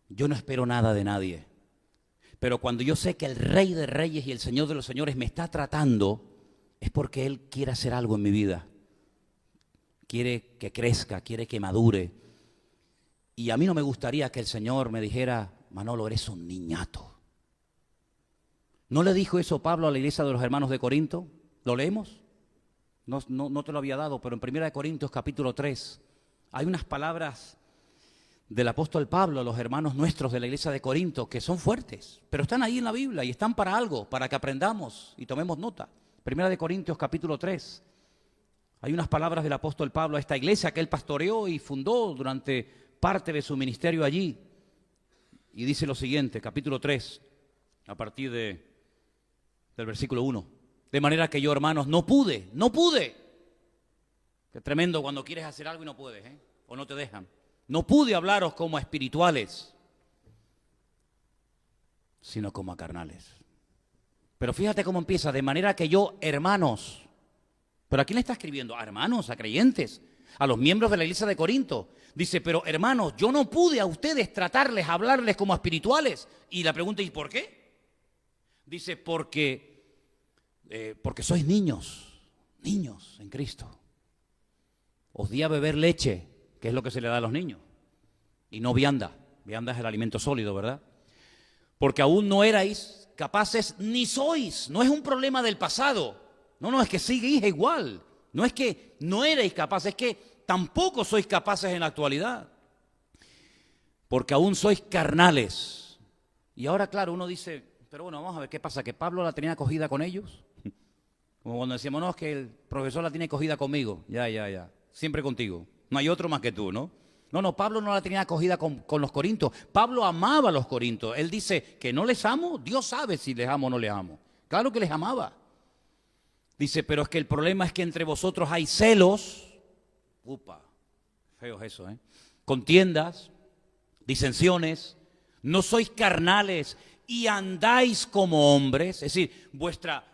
yo no espero nada de nadie. Pero cuando yo sé que el Rey de Reyes y el Señor de los Señores me está tratando, es porque Él quiere hacer algo en mi vida. Quiere que crezca, quiere que madure. Y a mí no me gustaría que el Señor me dijera, Manolo, eres un niñato. ¿No le dijo eso Pablo a la iglesia de los hermanos de Corinto? ¿Lo leemos? No te lo había dado, pero en 1 Corintios capítulo 3 hay unas palabras del apóstol Pablo a los hermanos nuestros de la iglesia de Corinto que son fuertes, pero están ahí en la Biblia y están para algo, para que aprendamos y tomemos nota. 1 Corintios capítulo 3. Hay unas palabras del apóstol Pablo a esta iglesia que él pastoreó y fundó durante parte de su ministerio allí. Y dice lo siguiente, capítulo 3, a partir del versículo 1. De manera que yo, hermanos, no pude. Qué tremendo cuando quieres hacer algo y no puedes, o no te dejan. No pude hablaros como a espirituales, sino como a carnales. Pero fíjate cómo empieza, de manera que yo, hermanos. ¿Pero a quién le está escribiendo? A hermanos, a creyentes, a los miembros de la iglesia de Corinto. Dice, pero hermanos, yo no pude a ustedes tratarles, hablarles como a espirituales. Y la pregunta, ¿y por qué? Dice, porque sois niños en Cristo. Os di a beber leche, que es lo que se le da a los niños, y no vianda. Vianda es el alimento sólido, ¿verdad? Porque aún no erais capaces, ni sois. No es un problema del pasado. No, es que seguís igual. No es que no erais capaces, es que tampoco sois capaces en la actualidad. Porque aún sois carnales. Y ahora, claro, uno dice, pero bueno, vamos a ver qué pasa, que Pablo la tenía cogida con ellos. Como cuando decíamos, no, es que el profesor la tiene cogida conmigo. Ya. Siempre contigo. No hay otro más que tú, ¿no? No, Pablo no la tenía acogida con los corintios. Pablo amaba a los corintios. Él dice que no les amo. Dios sabe si les amo o no les amo. Claro que les amaba. Dice, pero es que el problema es que entre vosotros hay celos. Feo es eso, contiendas, disensiones. No sois carnales y andáis como hombres. Es decir, vuestra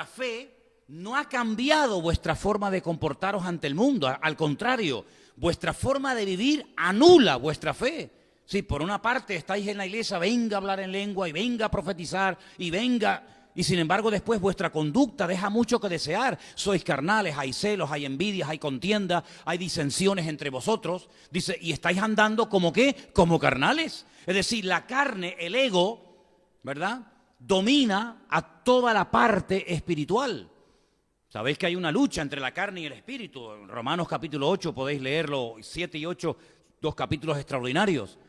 fe no ha cambiado vuestra forma de comportaros ante el mundo. Al contrario, vuestra forma de vivir anula vuestra fe. Sí, por una parte estáis en la iglesia, venga a hablar en lengua y venga a profetizar y venga... Y sin embargo después vuestra conducta deja mucho que desear. Sois carnales, hay celos, hay envidias, hay contiendas, hay disensiones entre vosotros. Dice, y estáis andando como ¿qué? Como carnales. Es decir, la carne, el ego, ¿verdad? Domina a toda la parte espiritual. Sabéis que hay una lucha entre la carne y el espíritu. En Romanos capítulo 8 podéis leerlo, 7 y 8, dos capítulos extraordinarios.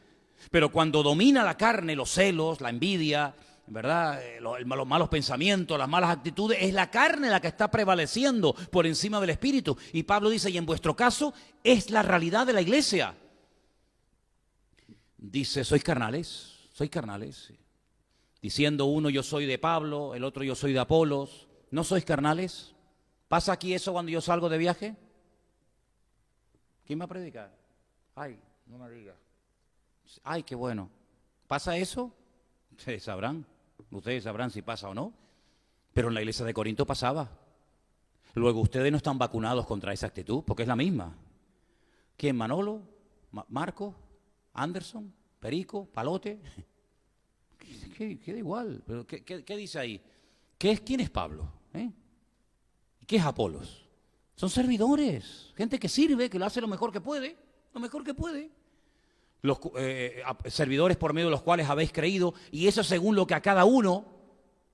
Pero cuando domina la carne, los celos, la envidia, ¿verdad? Los malos pensamientos, las malas actitudes, es la carne la que está prevaleciendo por encima del espíritu. Y Pablo dice, y en vuestro caso es la realidad de la iglesia. Dice, sois carnales. Diciendo uno, yo soy de Pablo, el otro, yo soy de Apolos. ¿No sois carnales? ¿Pasa aquí eso cuando yo salgo de viaje? ¿Quién me va a predicar? Ay, no me diga. Ay, qué bueno. ¿Pasa eso? Ustedes sabrán si pasa o no. Pero en la iglesia de Corinto pasaba. Luego ustedes no están vacunados contra esa actitud, porque es la misma. ¿Quién? ¿Manolo? ¿Marco? ¿Anderson? ¿Perico? ¿Palote? Queda igual. ¿Pero qué dice ahí? ¿Quién es Pablo? ¿Qué es Apolos? Son servidores, gente que sirve, que lo hace lo mejor que puede. Los servidores por medio de los cuales habéis creído, y eso según lo que a cada uno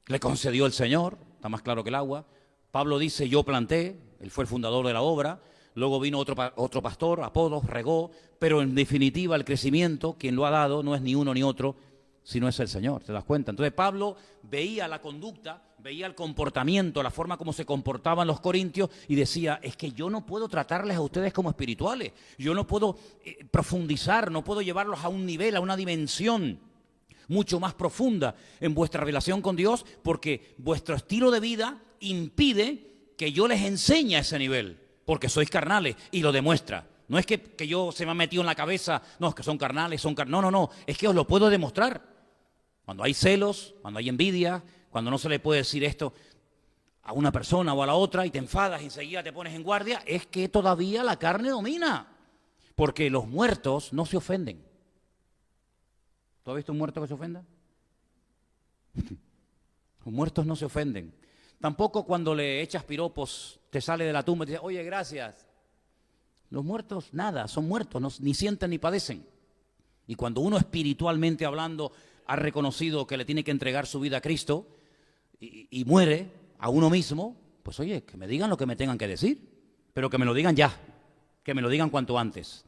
le concedió el Señor, está más claro que el agua. Pablo dice, yo planté, él fue el fundador de la obra, luego vino otro pastor, Apolos, regó, pero en definitiva el crecimiento, quien lo ha dado, no es ni uno ni otro, sino es el Señor, ¿te das cuenta? Entonces Pablo veía la conducta, veía el comportamiento, la forma como se comportaban los corintios y decía, es que yo no puedo tratarles a ustedes como espirituales, yo no puedo profundizar, no puedo llevarlos a un nivel, a una dimensión mucho más profunda en vuestra relación con Dios, porque vuestro estilo de vida impide que yo les enseñe a ese nivel, porque sois carnales y lo demuestra. No es que yo se me ha metido en la cabeza, no, es que son carnales, no, es que os lo puedo demostrar. Cuando hay celos, cuando hay envidia, cuando no se le puede decir esto a una persona o a la otra y te enfadas y enseguida te pones en guardia, es que todavía la carne domina. Porque los muertos no se ofenden. ¿Tú has visto un muerto que se ofenda? Los muertos no se ofenden. Tampoco cuando le echas piropos, te sale de la tumba y te dice, oye, gracias. Los muertos, nada, son muertos, ni sienten ni padecen. Y cuando uno espiritualmente hablando ha reconocido que le tiene que entregar su vida a Cristo y muere a uno mismo, pues oye, que me digan lo que me tengan que decir, pero que me lo digan ya, que me lo digan cuanto antes.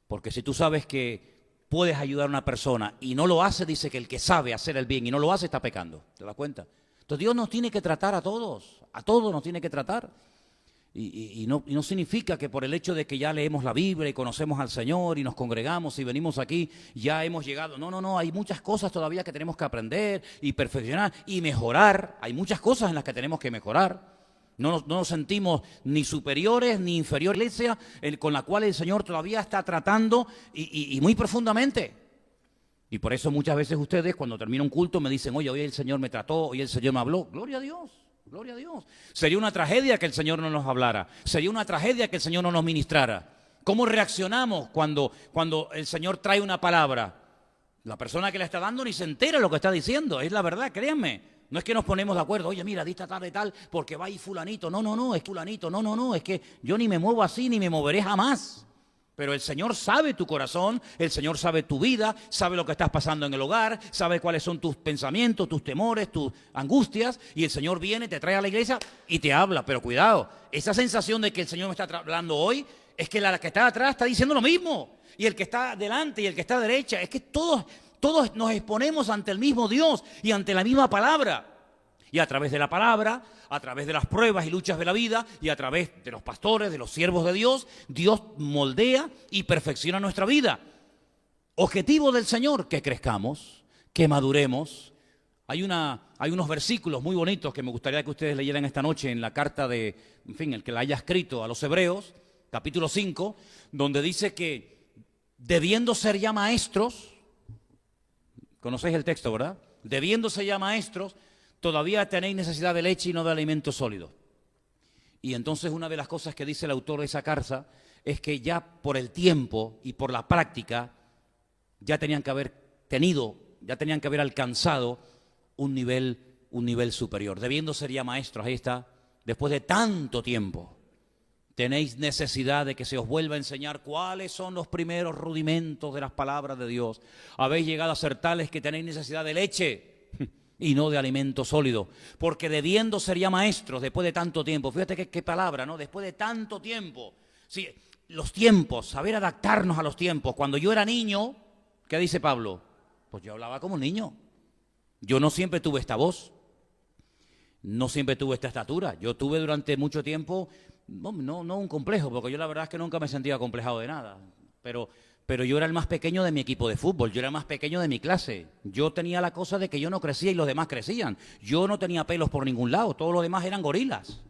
Porque si tú sabes que puedes ayudar a una persona y no lo hace, dice que el que sabe hacer el bien y no lo hace está pecando, ¿te das cuenta? Entonces Dios nos tiene que tratar a todos nos tiene que tratar. Y no significa que por el hecho de que ya leemos la Biblia y conocemos al Señor y nos congregamos y venimos aquí, ya hemos llegado. No, hay muchas cosas todavía que tenemos que aprender y perfeccionar y mejorar. Hay muchas cosas en las que tenemos que mejorar. No nos sentimos ni superiores ni inferiores a la iglesia con la cual el Señor todavía está tratando y muy profundamente. Y por eso muchas veces ustedes cuando termina un culto me dicen, oye, hoy el Señor me trató, hoy el Señor me habló. Gloria a Dios. Gloria a Dios. Sería una tragedia que el Señor no nos hablara. Sería una tragedia que el Señor no nos ministrara. ¿Cómo reaccionamos cuando el Señor trae una palabra? La persona que la está dando ni se entera de lo que está diciendo. Es la verdad, créanme. No es que nos ponemos de acuerdo. Oye, mira, dista tal y tal porque va ahí fulanito. No, es fulanito. No, es que yo ni me muevo así ni me moveré jamás. Pero el Señor sabe tu corazón, el Señor sabe tu vida, sabe lo que estás pasando en el hogar, sabe cuáles son tus pensamientos, tus temores, tus angustias, y el Señor viene, te trae a la iglesia y te habla. Pero cuidado, esa sensación de que el Señor me está hablando hoy, es que la que está atrás está diciendo lo mismo, y el que está delante y el que está a derecha, es que todos nos exponemos ante el mismo Dios y ante la misma palabra. Y a través de la palabra, a través de las pruebas y luchas de la vida y a través de los pastores, de los siervos de Dios, Dios moldea y perfecciona nuestra vida. Objetivo del Señor, que crezcamos, que maduremos. Hay unos versículos muy bonitos que me gustaría que ustedes leyeran esta noche en la carta el que la haya escrito a los Hebreos, capítulo 5, donde dice que debiendo ser ya maestros, conocéis el texto, ¿verdad? Debiéndose ya maestros, todavía tenéis necesidad de leche y no de alimento sólido. Y entonces una de las cosas que dice el autor de esa carta es que ya por el tiempo y por la práctica ya tenían que haber alcanzado un nivel superior. Debiendo ser ya maestros, ahí está, después de tanto tiempo, tenéis necesidad de que se os vuelva a enseñar cuáles son los primeros rudimentos de las palabras de Dios. Habéis llegado a ser tales que tenéis necesidad de leche y no de alimento sólido, porque debiendo ser ya maestros después de tanto tiempo, fíjate qué palabra, ¿no? Después de tanto tiempo, sí, los tiempos, saber adaptarnos a los tiempos. Cuando yo era niño, ¿qué dice Pablo? Pues yo hablaba como un niño. Yo no siempre tuve esta voz, no siempre tuve esta estatura. Yo tuve durante mucho tiempo, no un complejo, porque yo la verdad es que nunca me sentía acomplejado de nada, pero yo era el más pequeño de mi equipo de fútbol, yo era el más pequeño de mi clase. Yo tenía la cosa de que yo no crecía y los demás crecían. Yo no tenía pelos por ningún lado, todos los demás eran gorilas.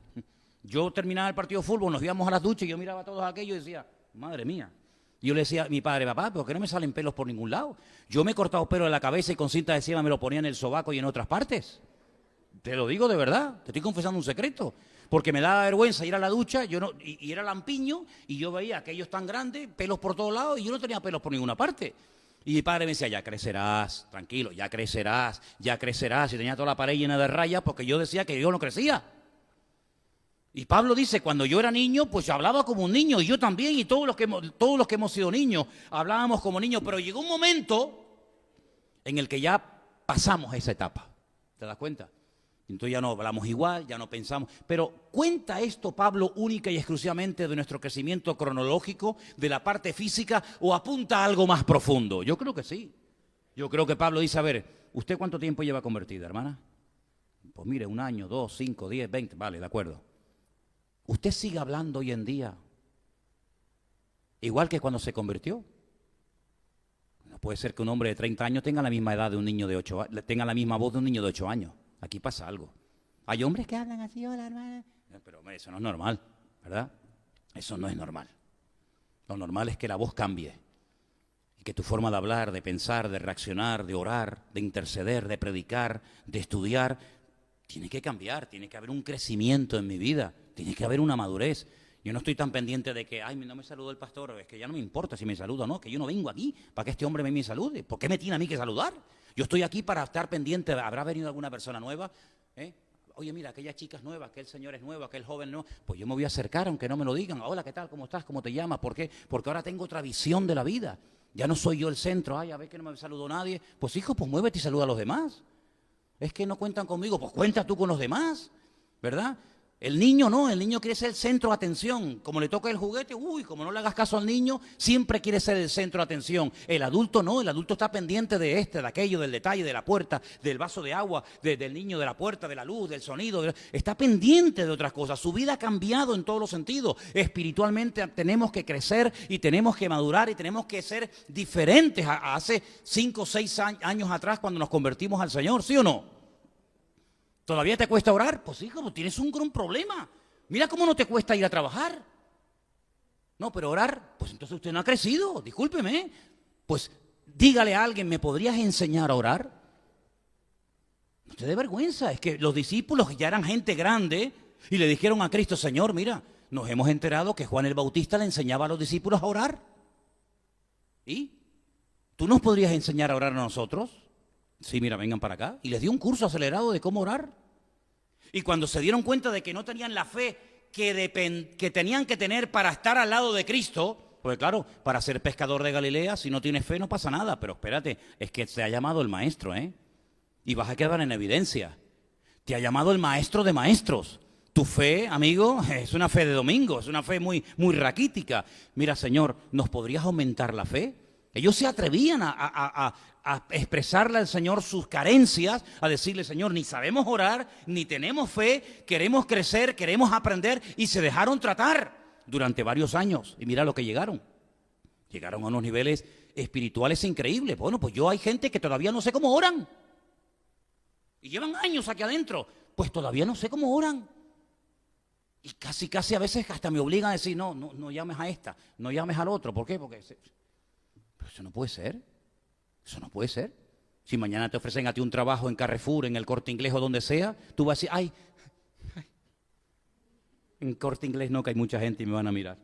Yo terminaba el partido de fútbol, nos íbamos a las duchas y yo miraba a todos aquellos y decía, madre mía. Y yo le decía a mi padre, papá, ¿por qué no me salen pelos por ningún lado? Yo me he cortado pelo de la cabeza y con cinta de cima me lo ponía en el sobaco y en otras partes. Te lo digo de verdad, te estoy confesando un secreto. Porque me daba vergüenza ir a la ducha, y era lampiño, y yo veía aquellos tan grandes, pelos por todos lados, y yo no tenía pelos por ninguna parte. Y mi padre me decía, ya crecerás, tranquilo, ya crecerás, ya crecerás. Y tenía toda la pared llena de rayas porque yo decía que yo no crecía. Y Pablo dice, cuando yo era niño, pues yo hablaba como un niño, y yo también, y todos los que hemos sido niños, hablábamos como niños, pero llegó un momento en el que ya pasamos esa etapa. ¿Te das cuenta? Entonces ya no hablamos igual, ya no pensamos. Pero ¿cuenta esto Pablo única y exclusivamente de nuestro crecimiento cronológico, de la parte física, o apunta a algo más profundo? Yo creo que sí. Yo creo que Pablo dice, a ver, ¿usted cuánto tiempo lleva convertida, hermana? Pues mire, 1 año, 2, 5, 10, 20, vale, de acuerdo. ¿Usted sigue hablando hoy en día igual que cuando se convirtió? No puede ser que un hombre de 30 años tenga la misma edad de un niño de 8 años, tenga la misma voz de un niño de 8 años. Aquí pasa algo. Hay hombres que hablan así, hola, hermana. Pero hombre, eso no es normal, ¿verdad? Eso no es normal. Lo normal es que la voz cambie. Y que tu forma de hablar, de pensar, de reaccionar, de orar, de interceder, de predicar, de estudiar, tiene que cambiar. Tiene que haber un crecimiento en mi vida. Tiene que haber una madurez. Yo no estoy tan pendiente de que, ay, no me saludó el pastor. Es que ya no me importa si me saluda o no. Que yo no vengo aquí para que este hombre me salude. ¿Por qué me tiene a mí que saludar? Yo estoy aquí para estar pendiente. ¿Habrá venido alguna persona nueva? Oye, mira, aquella chica es nueva, aquel señor es nuevo, aquel joven no. Pues yo me voy a acercar aunque no me lo digan. Hola, ¿qué tal? ¿Cómo estás? ¿Cómo te llamas? ¿Por qué? Porque ahora tengo otra visión de la vida. Ya no soy yo el centro. Ay, a ver que no me saludó nadie. Pues hijo, pues muévete y saluda a los demás. Es que no cuentan conmigo. Pues cuenta tú con los demás, ¿verdad? El niño no, el niño quiere ser el centro de atención. Como le toca el juguete, como no le hagas caso al niño, siempre quiere ser el centro de atención. El adulto no, el adulto está pendiente de de aquello, del detalle, de la puerta, del vaso de agua, del niño, de la puerta, de la luz, del sonido. Está pendiente de otras cosas. Su vida ha cambiado en todos los sentidos. Espiritualmente tenemos que crecer y tenemos que madurar y tenemos que ser diferentes a hace 5 o 6 años atrás cuando nos convertimos al Señor, ¿sí o no? ¿Todavía te cuesta orar? Pues hijo, pues tienes un gran problema. Mira cómo no te cuesta ir a trabajar. No, pero orar, pues entonces usted no ha crecido, discúlpeme. Pues dígale a alguien, ¿me podrías enseñar a orar? No te dé vergüenza, es que los discípulos ya eran gente grande y le dijeron a Cristo, Señor, mira, nos hemos enterado que Juan el Bautista le enseñaba a los discípulos a orar. ¿Y? ¿Tú nos podrías enseñar a orar a nosotros? Sí, mira, vengan para acá. Y les dio un curso acelerado de cómo orar. Y cuando se dieron cuenta de que no tenían la fe que tenían que tener para estar al lado de Cristo, pues claro, para ser pescador de Galilea, si no tienes fe no pasa nada. Pero espérate, es que te ha llamado el maestro, y vas a quedar en evidencia. Te ha llamado el maestro de maestros. Tu fe, amigo, es una fe de domingo, es una fe muy, muy raquítica. Mira, Señor, ¿nos podrías aumentar la fe? Ellos se atrevían a expresarle al Señor sus carencias, a decirle, Señor, ni sabemos orar, ni tenemos fe, queremos crecer, queremos aprender, y se dejaron tratar durante varios años. Y mira lo que llegaron. Llegaron a unos niveles espirituales increíbles. Bueno, pues hay gente que todavía no sé cómo oran. Y llevan años aquí adentro. Pues todavía no sé cómo oran. Y casi a veces hasta me obligan a decir, no llames a esta, no llames al otro. ¿Por qué? Pero eso no puede ser. Eso no puede ser. Si mañana te ofrecen a ti un trabajo en Carrefour, en el Corte Inglés o donde sea, tú vas a decir, ay, en Corte Inglés no, que hay mucha gente y me van a mirar.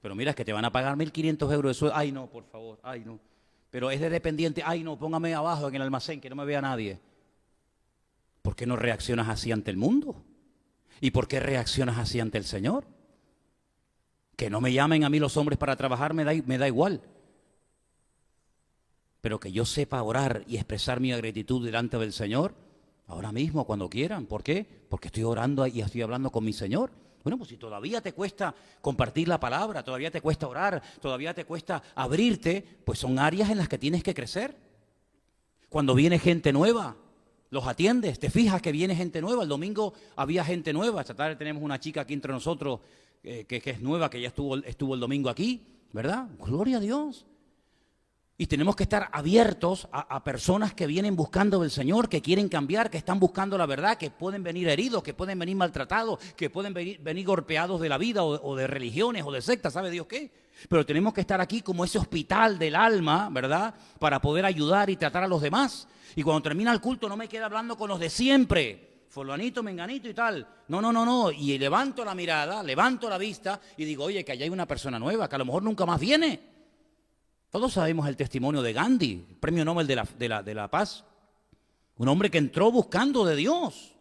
Pero mira, es que te van a pagar 1.500 euros de sueldo. Ay, no, por favor, ay, no. Pero es de dependiente, ay, no, póngame abajo en el almacén, que no me vea nadie. ¿Por qué no reaccionas así ante el mundo? ¿Y por qué reaccionas así ante el Señor? Que no me llamen a mí los hombres para trabajar me da igual. Pero que yo sepa orar y expresar mi gratitud delante del Señor, ahora mismo, cuando quieran. ¿Por qué? Porque estoy orando y estoy hablando con mi Señor. Bueno, pues si todavía te cuesta compartir la palabra, todavía te cuesta orar, todavía te cuesta abrirte, pues son áreas en las que tienes que crecer. Cuando viene gente nueva, los atiendes, te fijas que viene gente nueva. El domingo había gente nueva. Esta tarde tenemos una chica aquí entre nosotros que es nueva, que ya estuvo el domingo aquí, ¿verdad? Gloria a Dios. Y tenemos que estar abiertos a personas que vienen buscando del Señor, que quieren cambiar, que están buscando la verdad, que pueden venir heridos, que pueden venir maltratados, que pueden venir golpeados de la vida o de religiones o de sectas, ¿sabe Dios qué? Pero tenemos que estar aquí como ese hospital del alma, ¿verdad? Para poder ayudar y tratar a los demás. Y cuando termina el culto no me queda hablando con los de siempre, fulanito, menganito y tal. No. Y levanto la mirada, levanto la vista y digo, oye, que allá hay una persona nueva, que a lo mejor nunca más viene. Todos sabemos el testimonio de Gandhi, premio Nobel de la Paz. Un hombre que entró buscando de Dios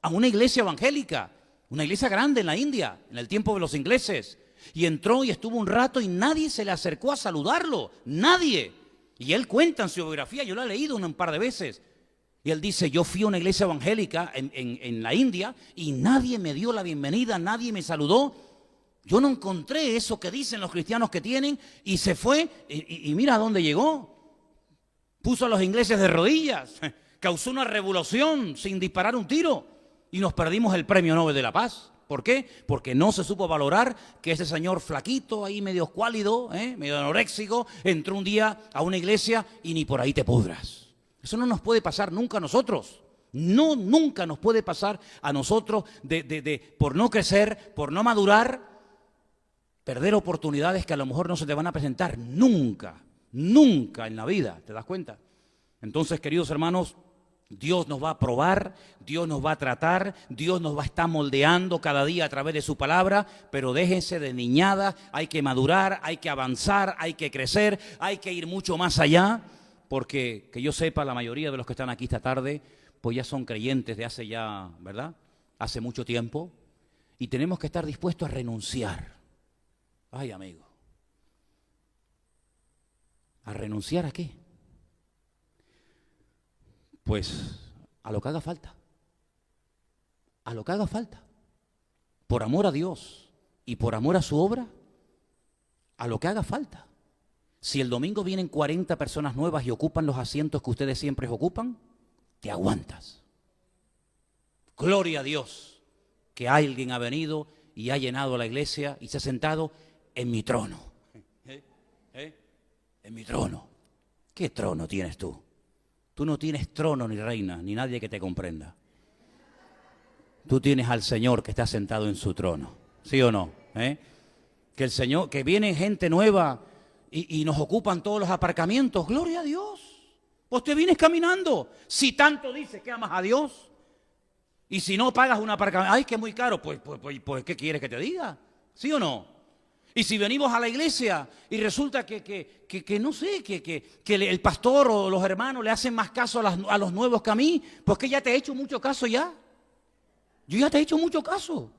a una iglesia evangélica, una iglesia grande en la India, en el tiempo de los ingleses. Y entró y estuvo un rato y nadie se le acercó a saludarlo, nadie. Y él cuenta en su biografía, yo la he leído un par de veces. Y él dice, yo fui a una iglesia evangélica en la India y nadie me dio la bienvenida, nadie me saludó. Yo no encontré eso que dicen los cristianos que tienen y se fue y mira a dónde llegó. Puso a los ingleses de rodillas, causó una revolución sin disparar un tiro y nos perdimos el premio Nobel de la Paz. ¿Por qué? Porque no se supo valorar que ese señor flaquito, ahí medio escuálido, medio anoréxico, entró un día a una iglesia y ni por ahí te pudras. Eso no nos puede pasar nunca a nosotros. No, nunca nos puede pasar a nosotros por no crecer, por no madurar, perder oportunidades que a lo mejor no se te van a presentar nunca en la vida, ¿te das cuenta? Entonces, queridos hermanos, Dios nos va a probar, Dios nos va a tratar, Dios nos va a estar moldeando cada día a través de su palabra, pero déjense de niñadas, hay que madurar, hay que avanzar, hay que crecer, hay que ir mucho más allá, porque que yo sepa, la mayoría de los que están aquí esta tarde, pues ya son creyentes de hace ya, ¿verdad? Hace mucho tiempo, y tenemos que estar dispuestos a renunciar. Ay, amigo. ¿A renunciar a qué? Pues a lo que haga falta. A lo que haga falta. Por amor a Dios y por amor a su obra, a lo que haga falta. Si el domingo vienen 40 personas nuevas y ocupan los asientos que ustedes siempre ocupan, te aguantas. Gloria a Dios que alguien ha venido y ha llenado la iglesia y se ha sentado en mi trono. En mi trono. ¿Qué trono tienes tú? Tú no tienes trono ni reina, ni nadie que te comprenda. Tú tienes al Señor que está sentado en su trono. ¿Sí o no? Que el Señor, que viene gente nueva y nos ocupan todos los aparcamientos. Gloria a Dios. Pues te vienes caminando. Si tanto dices que amas a Dios y si no pagas un aparcamiento, ay, que es muy caro, pues ¿qué quieres que te diga? ¿Sí o no? Y si venimos a la iglesia y resulta que no sé, que el pastor o los hermanos le hacen más caso a los nuevos que a mí, pues que ya te he hecho mucho caso ya. Yo ya te he hecho mucho caso.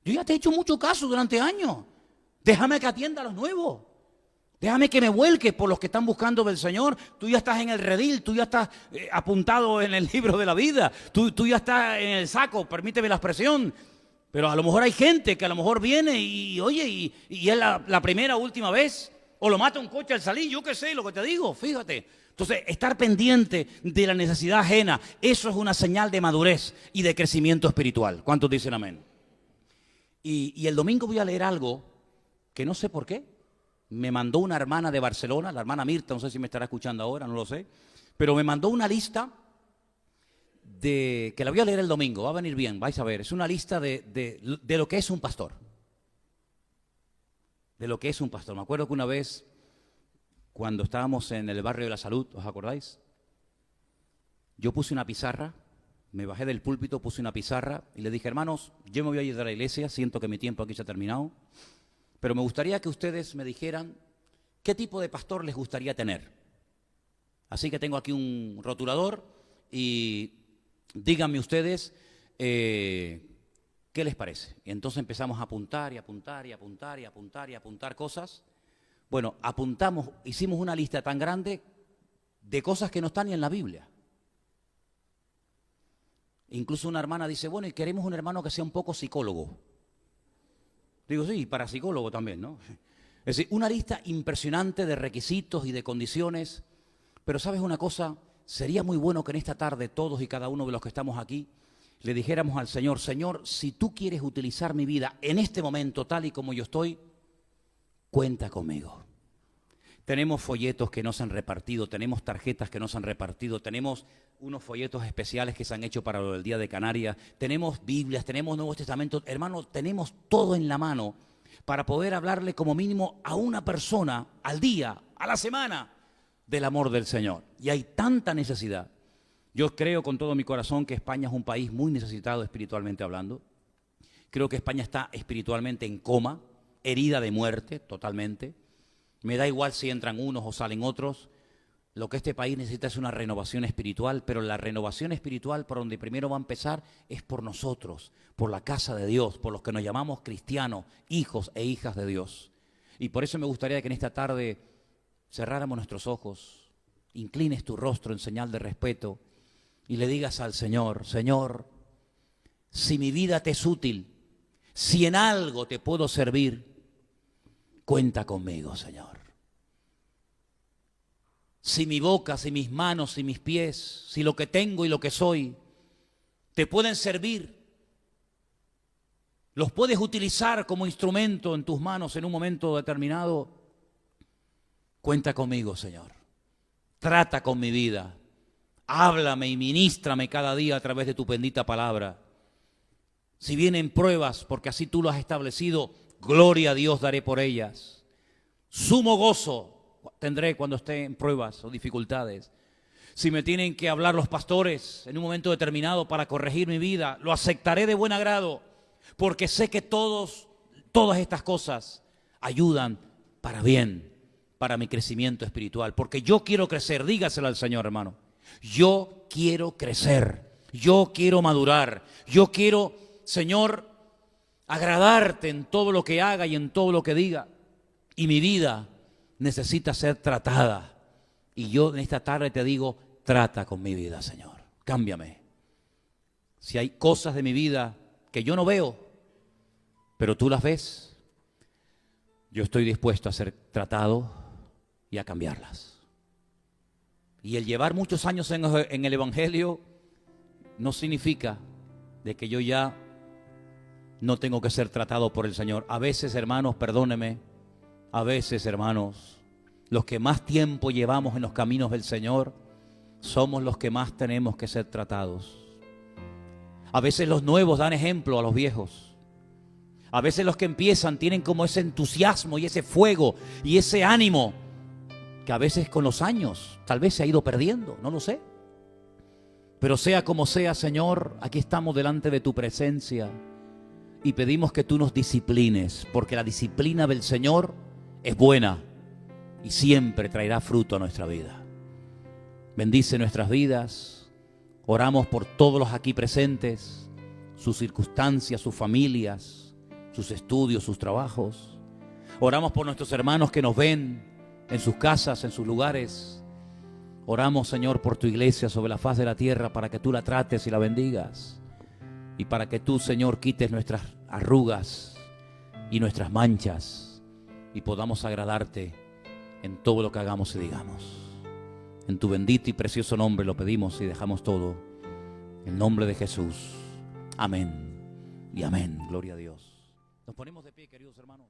Yo ya te he hecho mucho caso durante años. Déjame que atienda a los nuevos. Déjame que me vuelque por los que están buscando del Señor. Tú ya estás en el redil, tú ya estás apuntado en el libro de la vida. Tú ya estás en el saco, permíteme la expresión. Pero a lo mejor hay gente que a lo mejor viene y oye, y es la primera o última vez, o lo mata un coche al salir, yo qué sé, lo que te digo, fíjate. Entonces, estar pendiente de la necesidad ajena, eso es una señal de madurez y de crecimiento espiritual. ¿Cuántos dicen amén? Y el domingo voy a leer algo que no sé por qué. Me mandó una hermana de Barcelona, la hermana Mirta, no sé si me estará escuchando ahora, no lo sé, pero me mandó una lista que la voy a leer el domingo, va a venir bien, vais a ver. Es una lista de lo que es un pastor. De lo que es un pastor. Me acuerdo que una vez, cuando estábamos en el barrio de la Salud, ¿os acordáis? Yo puse una pizarra, me bajé del púlpito, puse una pizarra y le dije, hermanos, yo me voy a ir de la iglesia, siento que mi tiempo aquí se ha terminado, pero me gustaría que ustedes me dijeran qué tipo de pastor les gustaría tener. Así que tengo aquí un rotulador y díganme ustedes qué les parece. Y entonces empezamos a apuntar y apuntar y apuntar y apuntar y apuntar cosas. Bueno, apuntamos, hicimos una lista tan grande de cosas que no están ni en la Biblia. Incluso una hermana dice, bueno, y queremos un hermano que sea un poco psicólogo. Digo, sí, para psicólogo también, ¿no? Es decir, una lista impresionante de requisitos y de condiciones Pero ¿sabes una cosa? Sería muy bueno que en esta tarde todos y cada uno de los que estamos aquí le dijéramos al Señor: Señor, si tú quieres utilizar mi vida en este momento tal y como yo estoy, cuenta conmigo. Tenemos folletos que no se han repartido, tenemos tarjetas que no se han repartido, tenemos unos folletos especiales que se han hecho para lo del Día de Canarias, tenemos Biblias, tenemos Nuevos Testamentos. Hermano, tenemos todo en la mano para poder hablarle como mínimo a una persona al día, a la semana, del amor del Señor. Y hay tanta necesidad. Yo creo con todo mi corazón que España es un país muy necesitado espiritualmente hablando. Creo que España está espiritualmente en coma, herida de muerte totalmente. Me da igual si entran unos o salen otros. Lo que este país necesita es una renovación espiritual, pero la renovación espiritual por donde primero va a empezar es por nosotros, por la casa de Dios, por los que nos llamamos cristianos, hijos e hijas de Dios. Y por eso me gustaría que en esta tarde cerráramos nuestros ojos, inclines tu rostro en señal de respeto y le digas al Señor: Señor, si mi vida te es útil, si en algo te puedo servir, cuenta conmigo, Señor. Si mi boca, si mis manos, si mis pies, si lo que tengo y lo que soy te pueden servir, los puedes utilizar como instrumento en tus manos en un momento determinado, cuenta conmigo, Señor. Trata con mi vida. Háblame y ministrame cada día a través de tu bendita palabra. Si vienen pruebas, porque así tú lo has establecido, gloria a Dios daré por ellas. Sumo gozo tendré cuando esté en pruebas o dificultades. Si me tienen que hablar los pastores en un momento determinado para corregir mi vida, lo aceptaré de buen agrado, porque sé que todas estas cosas ayudan para bien, para mi crecimiento espiritual, porque yo quiero crecer. Dígaselo al Señor, hermano. Yo quiero crecer, yo quiero madurar, yo quiero, Señor, agradarte en todo lo que haga y en todo lo que diga. Y mi vida necesita ser tratada. Y yo en esta tarde te digo: trata con mi vida, Señor. Cámbiame. Si hay cosas de mi vida que yo no veo, pero tú las ves, yo estoy dispuesto a ser tratado y a cambiarlas. Y el llevar muchos años en el Evangelio no significa de que yo ya no tengo que ser tratado por el Señor. A veces, hermanos, perdóneme, a veces, hermanos, los que más tiempo llevamos en los caminos del Señor somos los que más tenemos que ser tratados. A veces los nuevos dan ejemplo a los viejos. A veces los que empiezan tienen como ese entusiasmo y ese fuego y ese ánimo que a veces con los años tal vez se ha ido perdiendo, no lo sé. Pero sea como sea, Señor, aquí estamos delante de tu presencia y pedimos que tú nos disciplines, porque la disciplina del Señor es buena y siempre traerá fruto a nuestra vida. Bendice nuestras vidas. Oramos por todos los aquí presentes, sus circunstancias, sus familias, sus estudios, sus trabajos. Oramos por nuestros hermanos que nos ven en sus casas, en sus lugares. Oramos, Señor, por tu iglesia sobre la faz de la tierra, para que tú la trates y la bendigas. Y para que tú, Señor, quites nuestras arrugas y nuestras manchas y podamos agradarte en todo lo que hagamos y digamos. En tu bendito y precioso nombre lo pedimos y dejamos todo. En nombre de Jesús. Amén y amén. Gloria a Dios. Nos ponemos de pie, queridos hermanos.